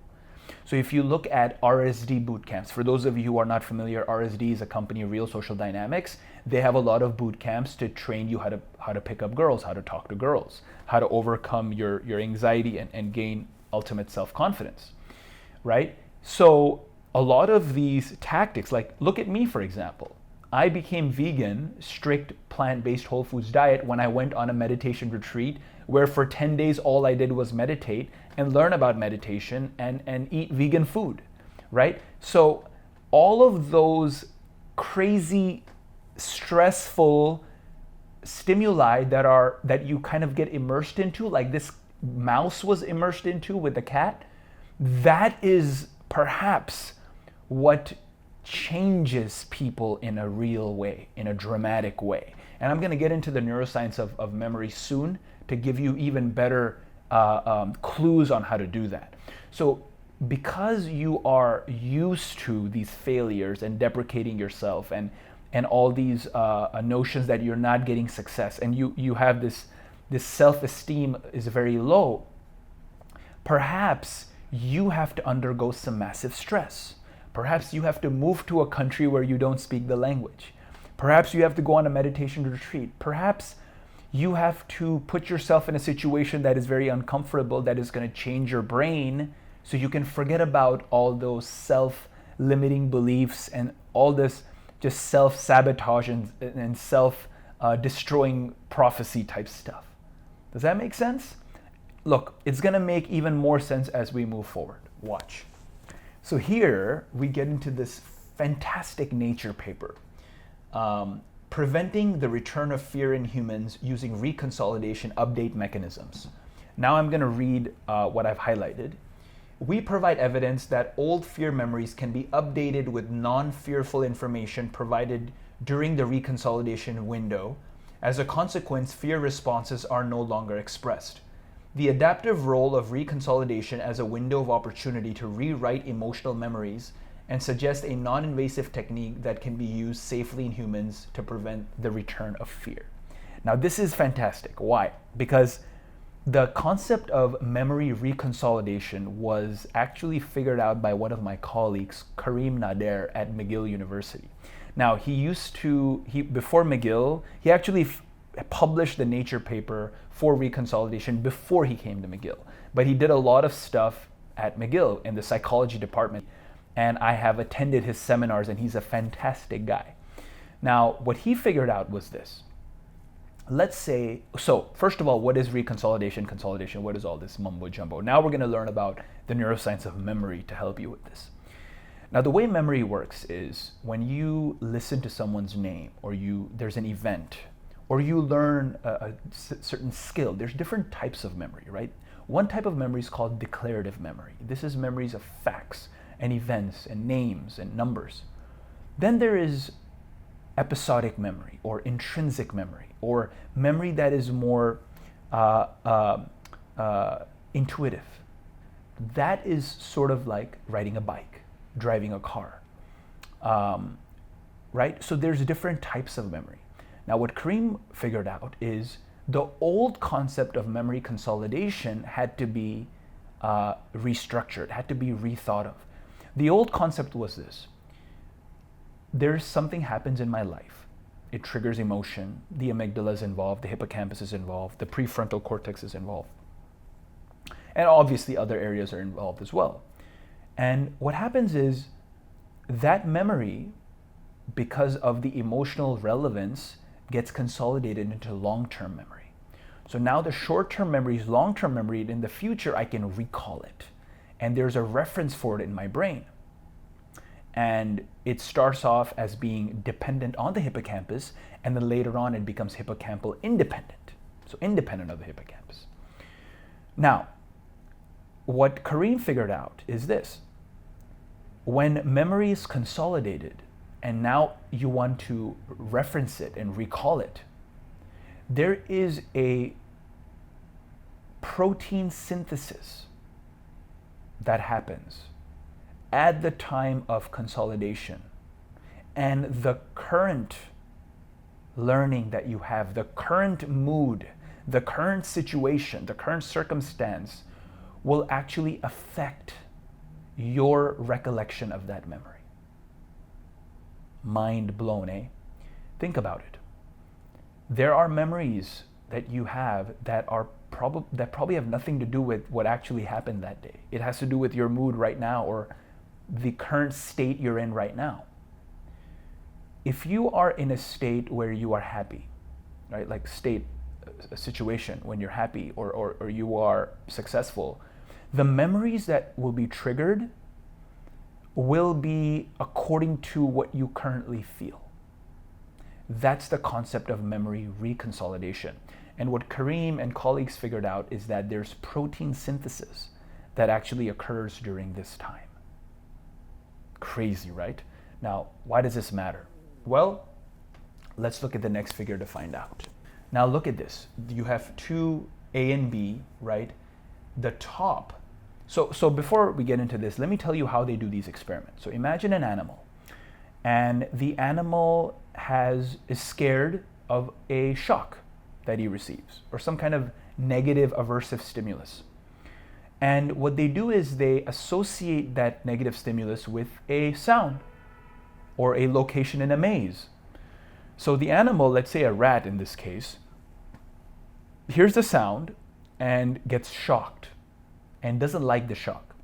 So if you look at RSD boot camps, for those of you who are not familiar, RSD is a company, Real Social Dynamics. They have a lot of boot camps to train you how to pick up girls, how to talk to girls, how to overcome your anxiety and gain ultimate self-confidence, right? So a lot of these tactics, like look at me, for example. I became vegan, strict plant-based whole foods diet when I went on a meditation retreat where for 10 days all I did was meditate and learn about meditation and eat vegan food, right? So all of those crazy, stressful stimuli that you kind of get immersed into, like this mouse was immersed into with the cat, that is perhaps what changes people in a real way, in a dramatic way. And I'm going to get into the neuroscience of memory soon to give you even better clues on how to do that. So because you are used to these failures and deprecating yourself and all these notions that you're not getting success, and you have this self-esteem is very low, perhaps you have to undergo some massive stress. Perhaps you have to move to a country where you don't speak the language. Perhaps you have to go on a meditation retreat. Perhaps you have to put yourself in a situation that is very uncomfortable, that is going to change your brain so you can forget about all those self-limiting beliefs and all this just self-sabotage and self-destroying prophecy type stuff. Does that make sense? Look, it's going to make even more sense as we move forward. Watch. So here we get into this fantastic Nature paper, preventing the return of fear in humans using reconsolidation update mechanisms. Now I'm going to read what I've highlighted. We provide evidence that old fear memories can be updated with non-fearful information provided during the reconsolidation window. As a consequence, fear responses are no longer expressed. The adaptive role of reconsolidation as a window of opportunity to rewrite emotional memories and suggest a non-invasive technique that can be used safely in humans to prevent the return of fear. Now, this is fantastic. Why? Because the concept of memory reconsolidation was actually figured out by one of my colleagues, Karim Nader at McGill University. Now, before McGill, he actually published the Nature paper for reconsolidation before he came to McGill. But he did a lot of stuff at McGill in the psychology department, and I have attended his seminars, and he's a fantastic guy. Now, what he figured out was this. let's say, so first of all, what is reconsolidation, consolidation? What is all this mumbo jumbo? Now we're going to learn about the neuroscience of memory to help you with this. Now, the way memory works is when you listen to someone's name, or there's an event, or you learn a certain skill, there's different types of memory, right? One type of memory is called declarative memory. This is memories of facts and events and names and numbers. Then there is episodic memory or intrinsic memory, or memory that is more intuitive. That is sort of like riding a bike, driving a car, right? So there's different types of memory. Now what Kareem figured out is the old concept of memory consolidation had to be restructured, had to be rethought of. The old concept was this: there's something happens in my life. It triggers emotion. The amygdala is involved, the hippocampus is involved, the prefrontal cortex is involved. And obviously other areas are involved as well. And what happens is that memory, because of the emotional relevance, gets consolidated into long-term memory. So now the short-term memory is long-term memory, and in the future I can recall it. And there's a reference for it in my brain. And it starts off as being dependent on the hippocampus, and then later on it becomes hippocampal independent. So independent of the hippocampus. Now, what Kareem figured out is this: when memory is consolidated and now you want to reference it and recall it, there is a protein synthesis that happens at the time of consolidation. And the current learning that you have, the current mood, the current situation, the current circumstance will actually affect your recollection of that memory. Mind blown, eh? Think about it. There are memories that you have that are probably have nothing to do with what actually happened that day. It has to do with your mood right now, or the current state you're in right now. If you are in a state where you are happy, right? Like a situation when you're happy or you are successful, the memories that will be triggered will be according to what you currently feel. That's the concept of memory reconsolidation. And what Kareem and colleagues figured out is that there's protein synthesis that actually occurs during this time. Crazy, right? Now, why does this matter? Well, let's look at the next figure to find out. Now look at this. You have two A and B, right? The top. So before we get into this, let me tell you how they do these experiments. So imagine an animal, and the animal is scared of a shock that he receives, or some kind of negative aversive stimulus. And what they do is they associate that negative stimulus with a sound or a location in a maze. So the animal, let's say a rat in this case, hears the sound and gets shocked and doesn't like the shock.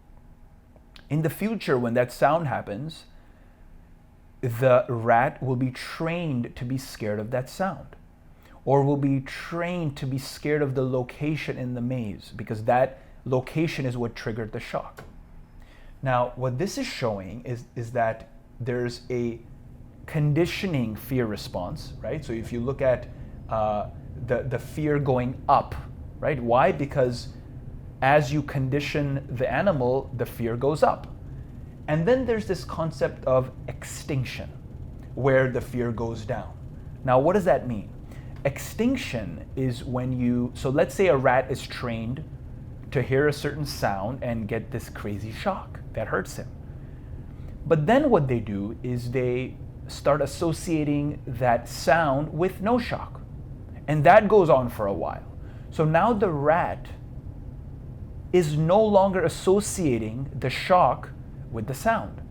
In the future, when that sound happens, the rat will be trained to be scared of that sound, or will be trained to be scared of the location in the maze, because that location is what triggered the shock. Now, what this is showing is that there's a conditioning fear response, right? So if you look at the fear going up, right? Why? Because as you condition the animal, the fear goes up. And then there's this concept of extinction, where the fear goes down. Now, what does that mean? Extinction is when so let's say a rat is trained to hear a certain sound and get this crazy shock that hurts him. But then what they do is they start associating that sound with no shock. And that goes on for a while. So now the rat is no longer associating the shock with the sound.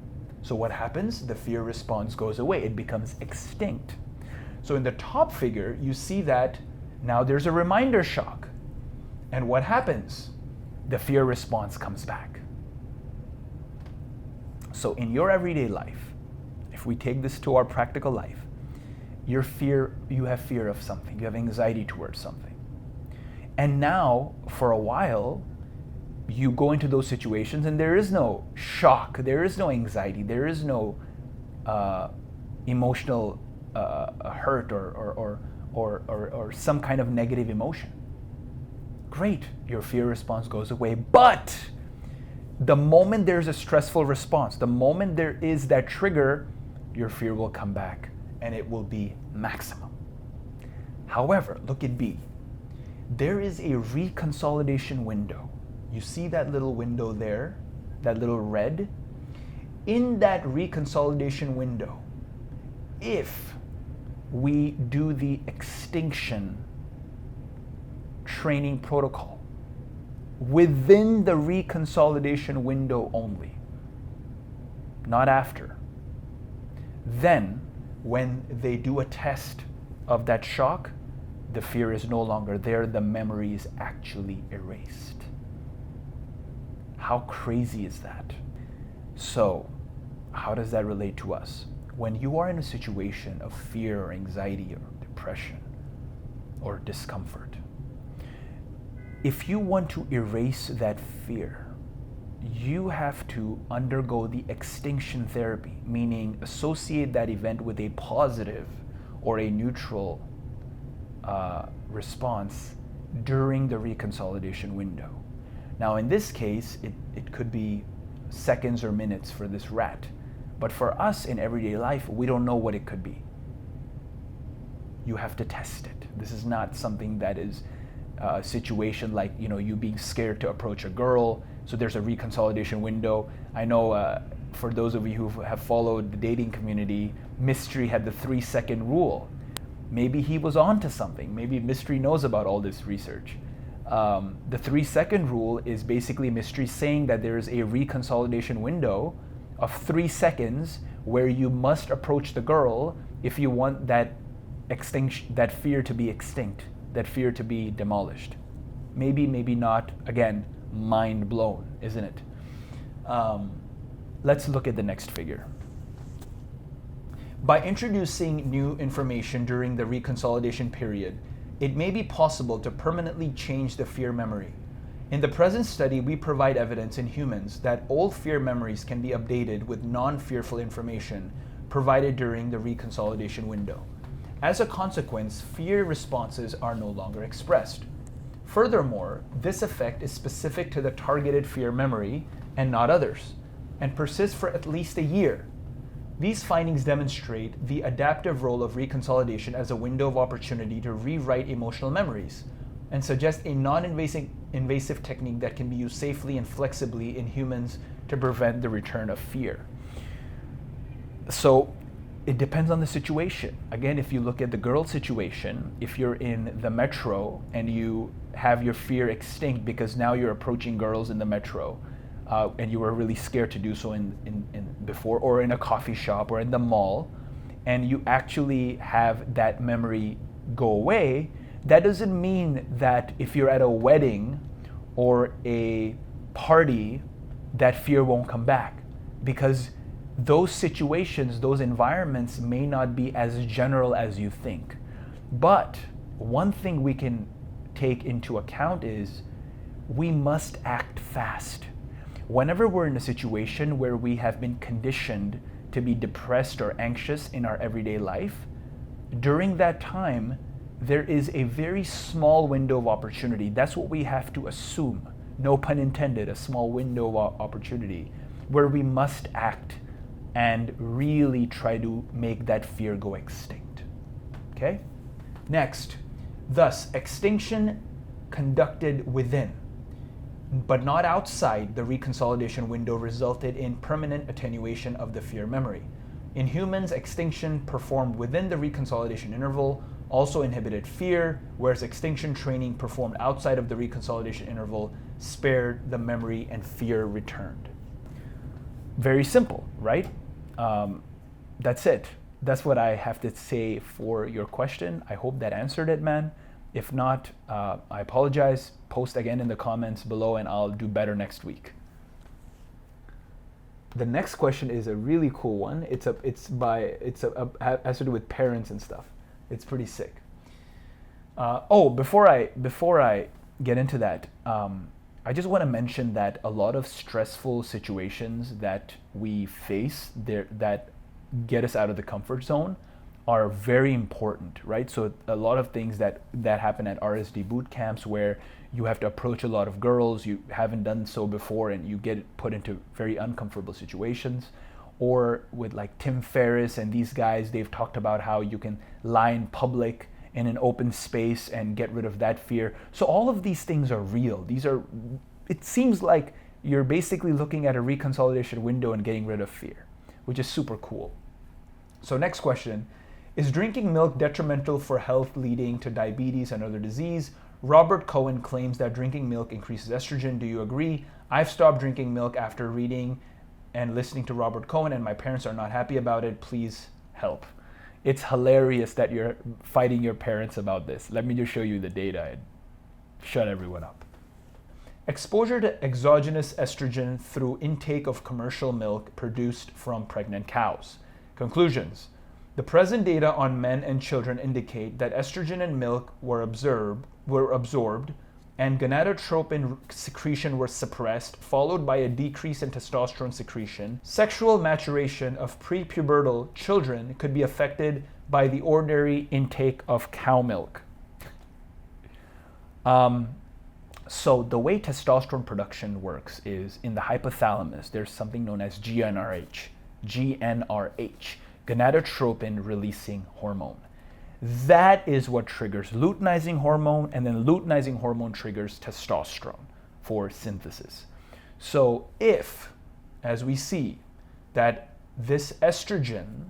So what happens? The fear response goes away. It becomes extinct. So in the top figure, you see that now there's a reminder shock. And what happens? The fear response comes back. So in your everyday life, if we take this to our practical life, you have fear of something, you have anxiety towards something. And now, for a while, you go into those situations and there is no shock, there is no anxiety, there is no emotional hurt or some kind of negative emotion. Great, your fear response goes away, but the moment there's a stressful response, the moment there is that trigger, your fear will come back and it will be maximum. However, look at B. There is a reconsolidation window. You see that little window there, that little red? In that reconsolidation window, if we do the extinction training protocol within the reconsolidation window only, not after, then when they do a test of that shock, the fear is no longer there, the memory is actually erased. How crazy is that? So, how does that relate to us? When you are in a situation of fear or anxiety or depression or discomfort, if you want to erase that fear, you have to undergo the extinction therapy, meaning associate that event with a positive or a neutral response during the reconsolidation window. Now, in this case, it could be seconds or minutes for this rat, but for us in everyday life, we don't know what it could be. You have to test it. This is not something that is a situation like, you being scared to approach a girl, so there's a reconsolidation window. I know for those of you who have followed the dating community, Mystery had the 3-second rule. Maybe he was onto something. Maybe Mystery knows about all this research. The 3-second rule is basically Mystery saying that there is a reconsolidation window of 3 seconds where you must approach the girl if you want that fear to be extinct, that fear to be demolished. Maybe, maybe not. Again, mind blown, isn't it? Let's look at the next figure. By introducing new information during the reconsolidation period, it may be possible to permanently change the fear memory. In the present study, we provide evidence in humans that old fear memories can be updated with non-fearful information provided during the reconsolidation window. As a consequence, fear responses are no longer expressed. Furthermore, this effect is specific to the targeted fear memory and not others, and persists for at least a year. These findings demonstrate the adaptive role of reconsolidation as a window of opportunity to rewrite emotional memories, and suggest a non-invasive technique that can be used safely and flexibly in humans to prevent the return of fear. So it depends on the situation. Again, if you look at the girl situation, if you're in the metro and you have your fear extinct because now you're approaching girls in the metro, and you were really scared to do so in before, or in a coffee shop or in the mall, and you actually have that memory go away, that doesn't mean that if you're at a wedding or a party, that fear won't come back, because those situations, those environments may not be as general as you think. But one thing we can take into account is we must act fast. Whenever we're in a situation where we have been conditioned to be depressed or anxious in our everyday life, during that time, there is a very small window of opportunity. That's what we have to assume, no pun intended, a small window of opportunity, where we must act and really try to make that fear go extinct. Okay? Next, thus, extinction conducted within, but not outside the reconsolidation window, resulted in permanent attenuation of the fear memory. In humans, extinction performed within the reconsolidation interval also inhibited fear, whereas extinction training performed outside of the reconsolidation interval spared the memory and fear returned. Very simple, right? That's it. That's what I have to say for your question. I hope that answered it, man. If not, I apologize. Post again in the comments below and I'll do better next week. The next question is a really cool one. It has to do with parents and stuff. It's pretty sick. Before I get into that, I just want to mention that a lot of stressful situations that we face there that get us out of the comfort zone are very important, right? So a lot of things that happen at RSD boot camps where you have to approach a lot of girls, you haven't done so before, and you get put into very uncomfortable situations. Or with like Tim Ferriss and these guys, they've talked about how you can lie in public in an open space and get rid of that fear. So all of these things are real. It seems like you're basically looking at a reconsolidation window and getting rid of fear, which is super cool. So next question, is drinking milk detrimental for health leading to diabetes and other disease? Robert Cohen claims that drinking milk increases estrogen. Do you agree? I've stopped drinking milk after reading and listening to Robert Cohen, and my parents are not happy about it. Please help. It's hilarious that you're fighting your parents about this. Let me just show you the data and shut everyone up. Exposure to exogenous estrogen through intake of commercial milk produced from pregnant cows. Conclusions. The present data on men and children indicate that estrogen and milk were absorbed and gonadotropin secretion were suppressed, followed by a decrease in testosterone secretion. Sexual maturation of prepubertal children could be affected by the ordinary intake of cow milk. So the way testosterone production works is in the hypothalamus, there's something known as GnRH, gonadotropin releasing hormone. That is what triggers luteinizing hormone, and then luteinizing hormone triggers testosterone for synthesis. So if, as we see, that this estrogen,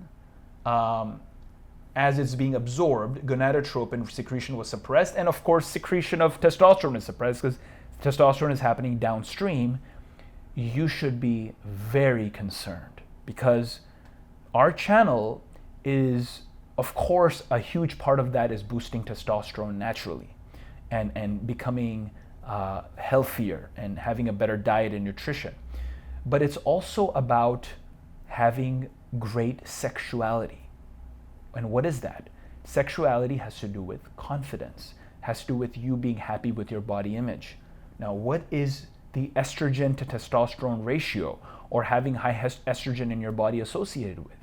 as it's being absorbed, gonadotropin secretion was suppressed, and of course secretion of testosterone is suppressed because testosterone is happening downstream, you should be very concerned because our channel is, of course, a huge part of that is boosting testosterone naturally and becoming healthier and having a better diet and nutrition. But it's also about having great sexuality. And what is that? Sexuality has to do with confidence, has to do with you being happy with your body image. Now, what is the estrogen to testosterone ratio or having high estrogen in your body associated with?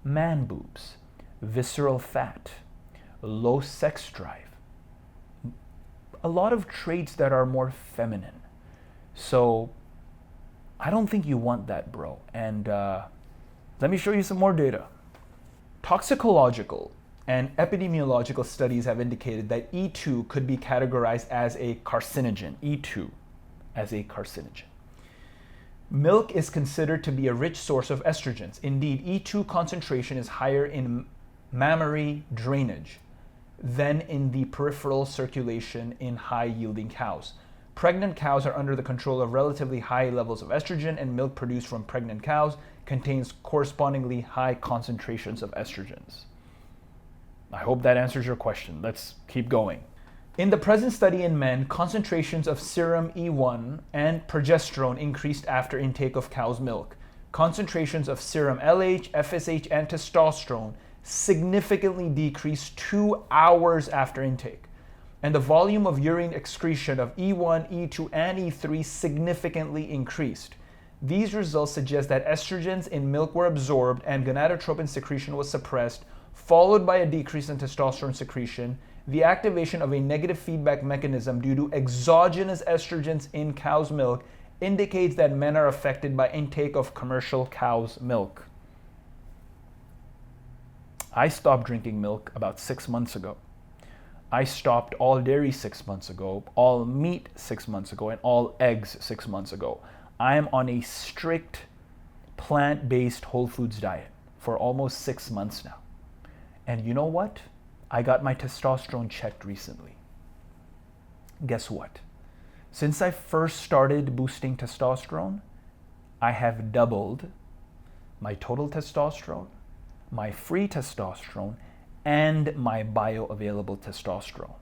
Man boobs, visceral fat, low sex drive, a lot of traits that are more feminine. So I don't think you want that, bro. And let me show you some more data. Toxicological and epidemiological studies have indicated that E2 could be categorized as a carcinogen. E2 as a carcinogen. Milk is considered to be a rich source of estrogens. Indeed, E2 concentration is higher in mammary drainage than in the peripheral circulation in high-yielding cows. Pregnant cows are under the control of relatively high levels of estrogen, and milk produced from pregnant cows contains correspondingly high concentrations of estrogens. I hope that answers your question. Let's keep going. In the present study in men, concentrations of serum E1 and progesterone increased after intake of cow's milk. Concentrations of serum LH, FSH, and testosterone significantly decreased 2 hours after intake. And the volume of urine excretion of E1, E2, and E3 significantly increased. These results suggest that estrogens in milk were absorbed and gonadotropin secretion was suppressed, followed by a decrease in testosterone secretion. The activation of a negative feedback mechanism due to exogenous estrogens in cow's milk indicates that men are affected by intake of commercial cow's milk. I stopped drinking milk about 6 months ago. I stopped all dairy 6 months ago, all meat 6 months ago, and all eggs 6 months ago. I am on a strict plant-based whole foods diet for almost 6 months now. And you know what? I got my testosterone checked recently. Guess what? Since I first started boosting testosterone, I have doubled my total testosterone, my free testosterone, and my bioavailable testosterone.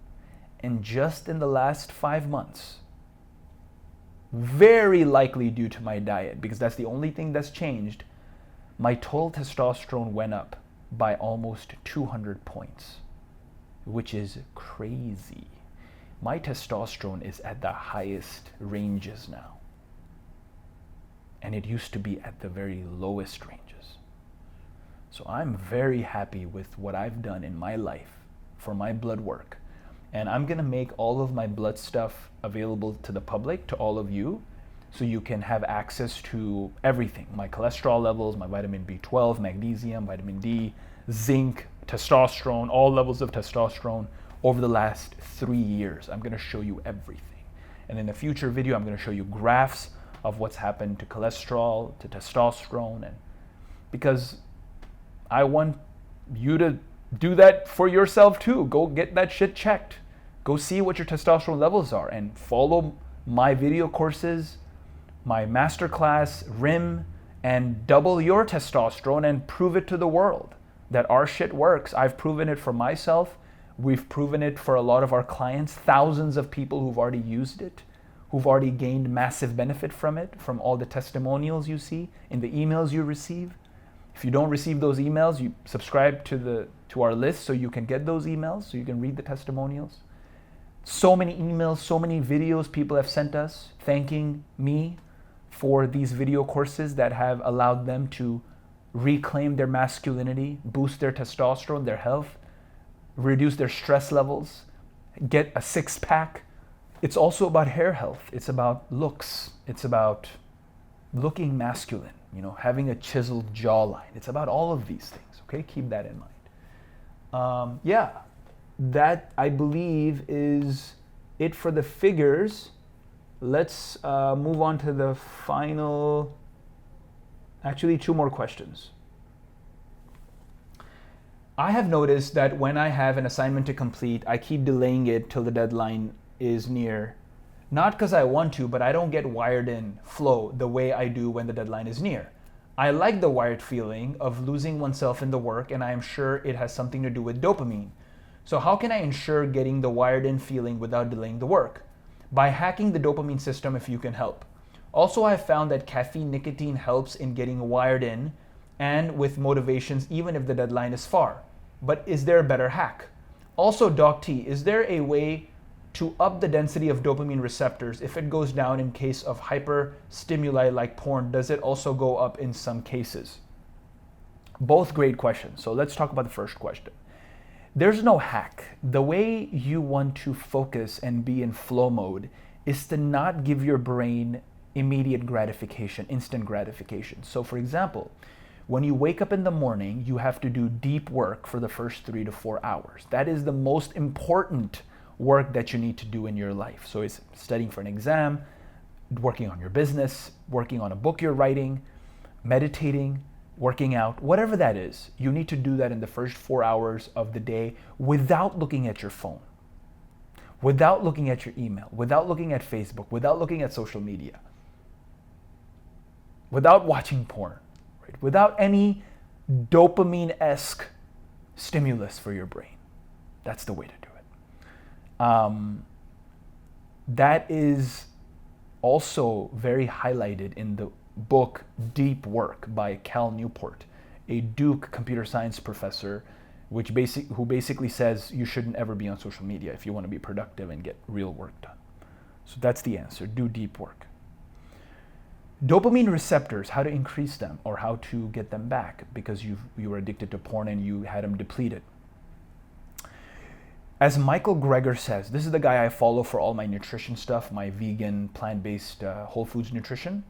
And just in the last 5 months, very likely due to my diet, because that's the only thing that's changed, my total testosterone went up by almost 200 points. which is crazy. My testosterone is at the highest ranges now. And it used to be at the very lowest ranges. So I'm very happy with what I've done in my life for my blood work. And I'm gonna make all of my blood stuff available to the public, to all of you, so you can have access to everything. My cholesterol levels, my vitamin B12, magnesium, vitamin D, zinc, testosterone, all levels of testosterone over the last 3 years. I'm gonna show you everything. And in a future video, I'm gonna show you graphs of what's happened to cholesterol, to testosterone, and because I want you to do that for yourself too. Go get that shit checked. Go see what your testosterone levels are and follow my video courses, my masterclass, RIM, and double your testosterone and prove it to the world that our shit works. I've proven it for myself. We've proven it for a lot of our clients, thousands of people who've already used it, who've already gained massive benefit from it, from all the testimonials you see in the emails you receive. If you don't receive those emails, you subscribe to our list so you can get those emails, so you can read the testimonials. So many emails, so many videos people have sent us thanking me for these video courses that have allowed them to reclaim their masculinity, boost their testosterone, their health, reduce their stress levels, get a six-pack. It's also about hair health. It's about looks. It's about looking masculine, having a chiseled jawline. It's about all of these things, okay? Keep that in mind. That I believe is it for the figures. Let's move on to the final, actually 2 more questions. I have noticed that when I have an assignment to complete, I keep delaying it till the deadline is near. Not because I want to, but I don't get wired in flow the way I do when the deadline is near. I like the wired feeling of losing oneself in the work, and I am sure it has something to do with dopamine. So how can I ensure getting the wired in feeling without delaying the work? By hacking the dopamine system if you can help. Also, I have found that caffeine nicotine helps in getting wired in and with motivations even if the deadline is far. But is there a better hack? Also, Doc T, is there a way to up the density of dopamine receptors if it goes down in case of hyper stimuli like porn? Does it also go up in some cases? Both great questions. So let's talk about the first question. There's no hack. The way you want to focus and be in flow mode is to not give your brain immediate gratification, instant gratification. So for example, when you wake up in the morning, you have to do deep work for the first 3 to 4 hours. That is the most important work that you need to do in your life. So it's studying for an exam, working on your business, working on a book you're writing, meditating, working out, whatever that is. You need to do that in the first 4 hours of the day without looking at your phone, without looking at your email, without looking at Facebook, without looking at social media, without watching porn, right? Without any dopamine-esque stimulus for your brain. That's the way to do it. That is also very highlighted in the book Deep Work by Cal Newport, a Duke computer science professor, who basically says you shouldn't ever be on social media if you want to be productive and get real work done. So that's the answer. Do deep work. Dopamine receptors, how to increase them or how to get them back because you were addicted to porn and you had them depleted. As Michael Greger says, this is the guy I follow for all my nutrition stuff, my vegan, plant-based, whole foods nutrition.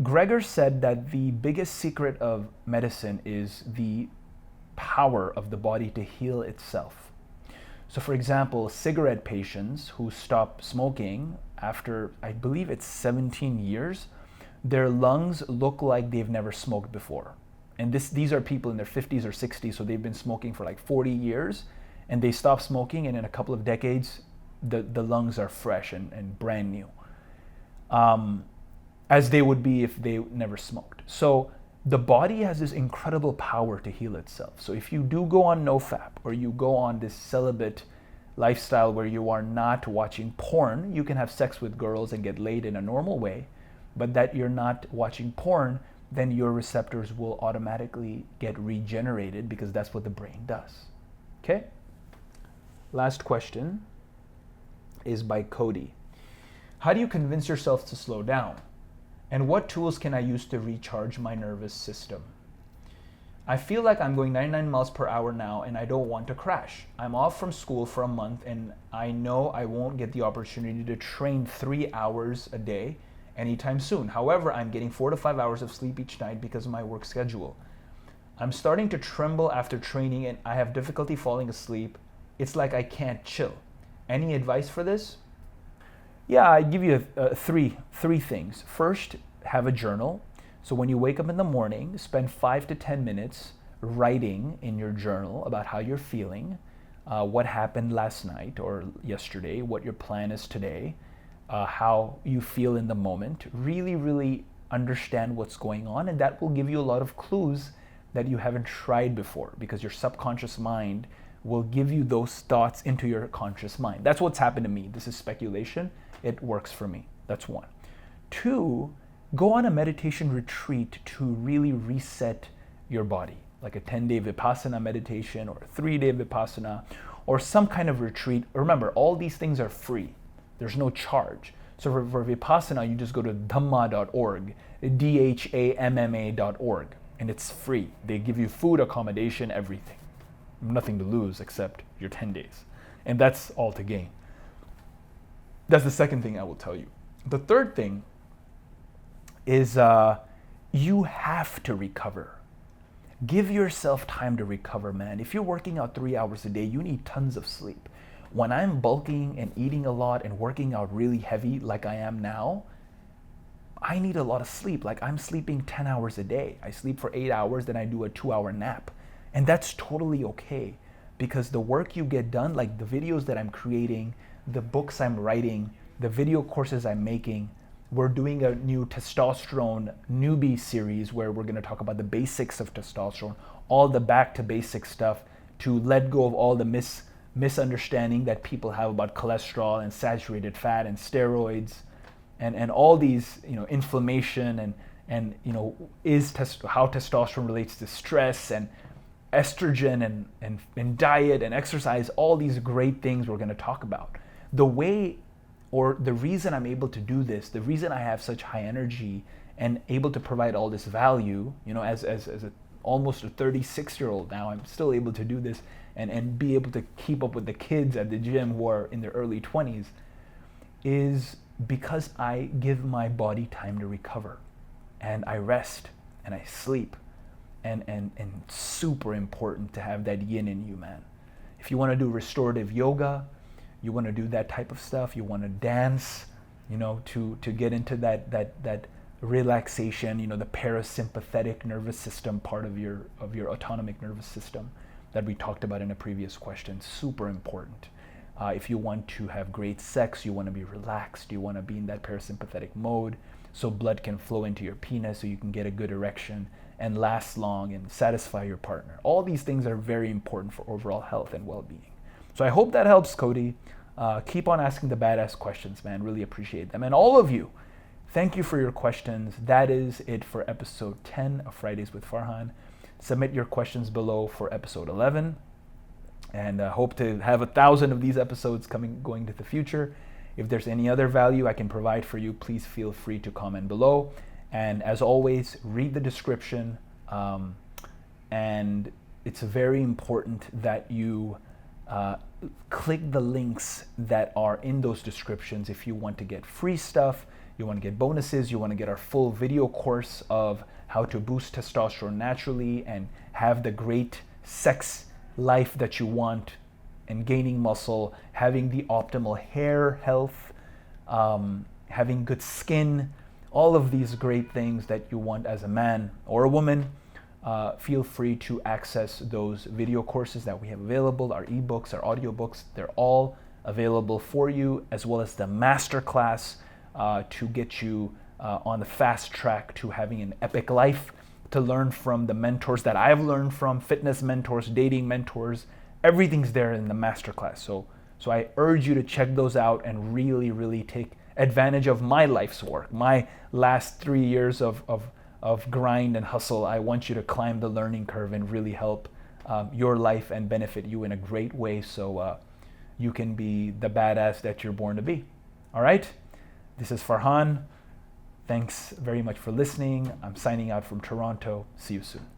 Greger said that the biggest secret of medicine is the power of the body to heal itself. So for example, cigarette patients who stop smoking after, I believe it's 17 years, their lungs look like they've never smoked before. And these are people in their 50s or 60s, so they've been smoking for like 40 years, and they stop smoking, and in a couple of decades, the lungs are fresh and brand new. As they would be if they never smoked. So the body has this incredible power to heal itself. So if you do go on NoFap or you go on this celibate lifestyle where you are not watching porn, you can have sex with girls and get laid in a normal way, but that you're not watching porn, then your receptors will automatically get regenerated because that's what the brain does. Okay? Last question is by Cody. How do you convince yourself to slow down? And what tools can I use to recharge my nervous system? I feel like I'm going 99 miles per hour now and I don't want to crash. I'm off from school for a month and I know I won't get the opportunity to train 3 hours a day anytime soon. However, I'm getting 4 to 5 hours of sleep each night because of my work schedule. I'm starting to tremble after training and I have difficulty falling asleep. It's like I can't chill. Any advice for this? Yeah, I give you three things. First, have a journal. So when you wake up in the morning, spend 5 to 10 minutes writing in your journal about how you're feeling, what happened last night or yesterday, what your plan is today, how you feel in the moment. Really, really understand what's going on, and that will give you a lot of clues that you haven't tried before, because your subconscious mind will give you those thoughts into your conscious mind. That's what's happened to me. This is speculation. It works for me. That's one. Two, go on a meditation retreat to really reset your body, like a 10-day Vipassana meditation or a 3-day Vipassana or some kind of retreat. Remember, all these things are free. There's no charge. So for Vipassana, you just go to dhamma.org, dhamma.org, and it's free. They give you food, accommodation, everything. Nothing to lose except your 10 days. And that's all to gain. That's the second thing I will tell you. The third thing is you have to recover. Give yourself time to recover, man. If you're working out 3 hours a day, you need tons of sleep. When I'm bulking and eating a lot and working out really heavy like I am now, I need a lot of sleep. Like I'm sleeping 10 hours a day. I sleep for 8 hours, then I do a 2-hour nap. And that's totally okay, because the work you get done, like the videos that I'm creating, the books I'm writing, the video courses I'm making, we're doing a new testosterone newbie series where we're going to talk about the basics of testosterone, all the back to basic stuff, to let go of all the misunderstanding that people have about cholesterol and saturated fat and steroids and all these, inflammation and how testosterone relates to stress and estrogen and diet and exercise, all these great things we're going to talk about. The reason I'm able to do this, the reason I have such high energy and able to provide all this value, as almost a 36-year-old now, I'm still able to do this and be able to keep up with the kids at the gym who are in their early 20s, is because I give my body time to recover, and I rest and I sleep, and super important to have that yin in you, man. If you want to do restorative yoga, you want to do that type of stuff, you want to dance, to get into that relaxation, the parasympathetic nervous system part of your autonomic nervous system that we talked about in a previous question. Super important. If you want to have great sex, you want to be relaxed, you want to be in that parasympathetic mode so blood can flow into your penis so you can get a good erection and last long and satisfy your partner. All these things are very important for overall health and well-being. So I hope that helps, Cody. Keep on asking the badass questions, man. Really appreciate them. And all of you, thank you for your questions. That is it for episode 10 of Fridays with Farhan. Submit your questions below for episode 11. And hope to have 1,000 of these episodes going to the future. If there's any other value I can provide for you, please feel free to comment below. And as always, read the description. And it's very important that you click the links that are in those descriptions if you want to get free stuff, you want to get bonuses, you want to get our full video course of how to boost testosterone naturally and have the great sex life that you want, and gaining muscle, having the optimal hair health, having good skin, all of these great things that you want as a man or a woman. Feel free to access those video courses that we have available, our ebooks, our audiobooks. They're all available for you, as well as the masterclass to get you on the fast track to having an epic life, to learn from the mentors that I've learned from, fitness mentors, dating mentors. Everything's there in the masterclass. So I urge you to check those out and really, really take advantage of my life's work, my last 3 years of grind and hustle. I want you to climb the learning curve and really help your life and benefit you in a great way. So you can be the badass that you're born to be. All right? This is Farhan. Thanks very much for listening. I'm signing out from Toronto. See you soon.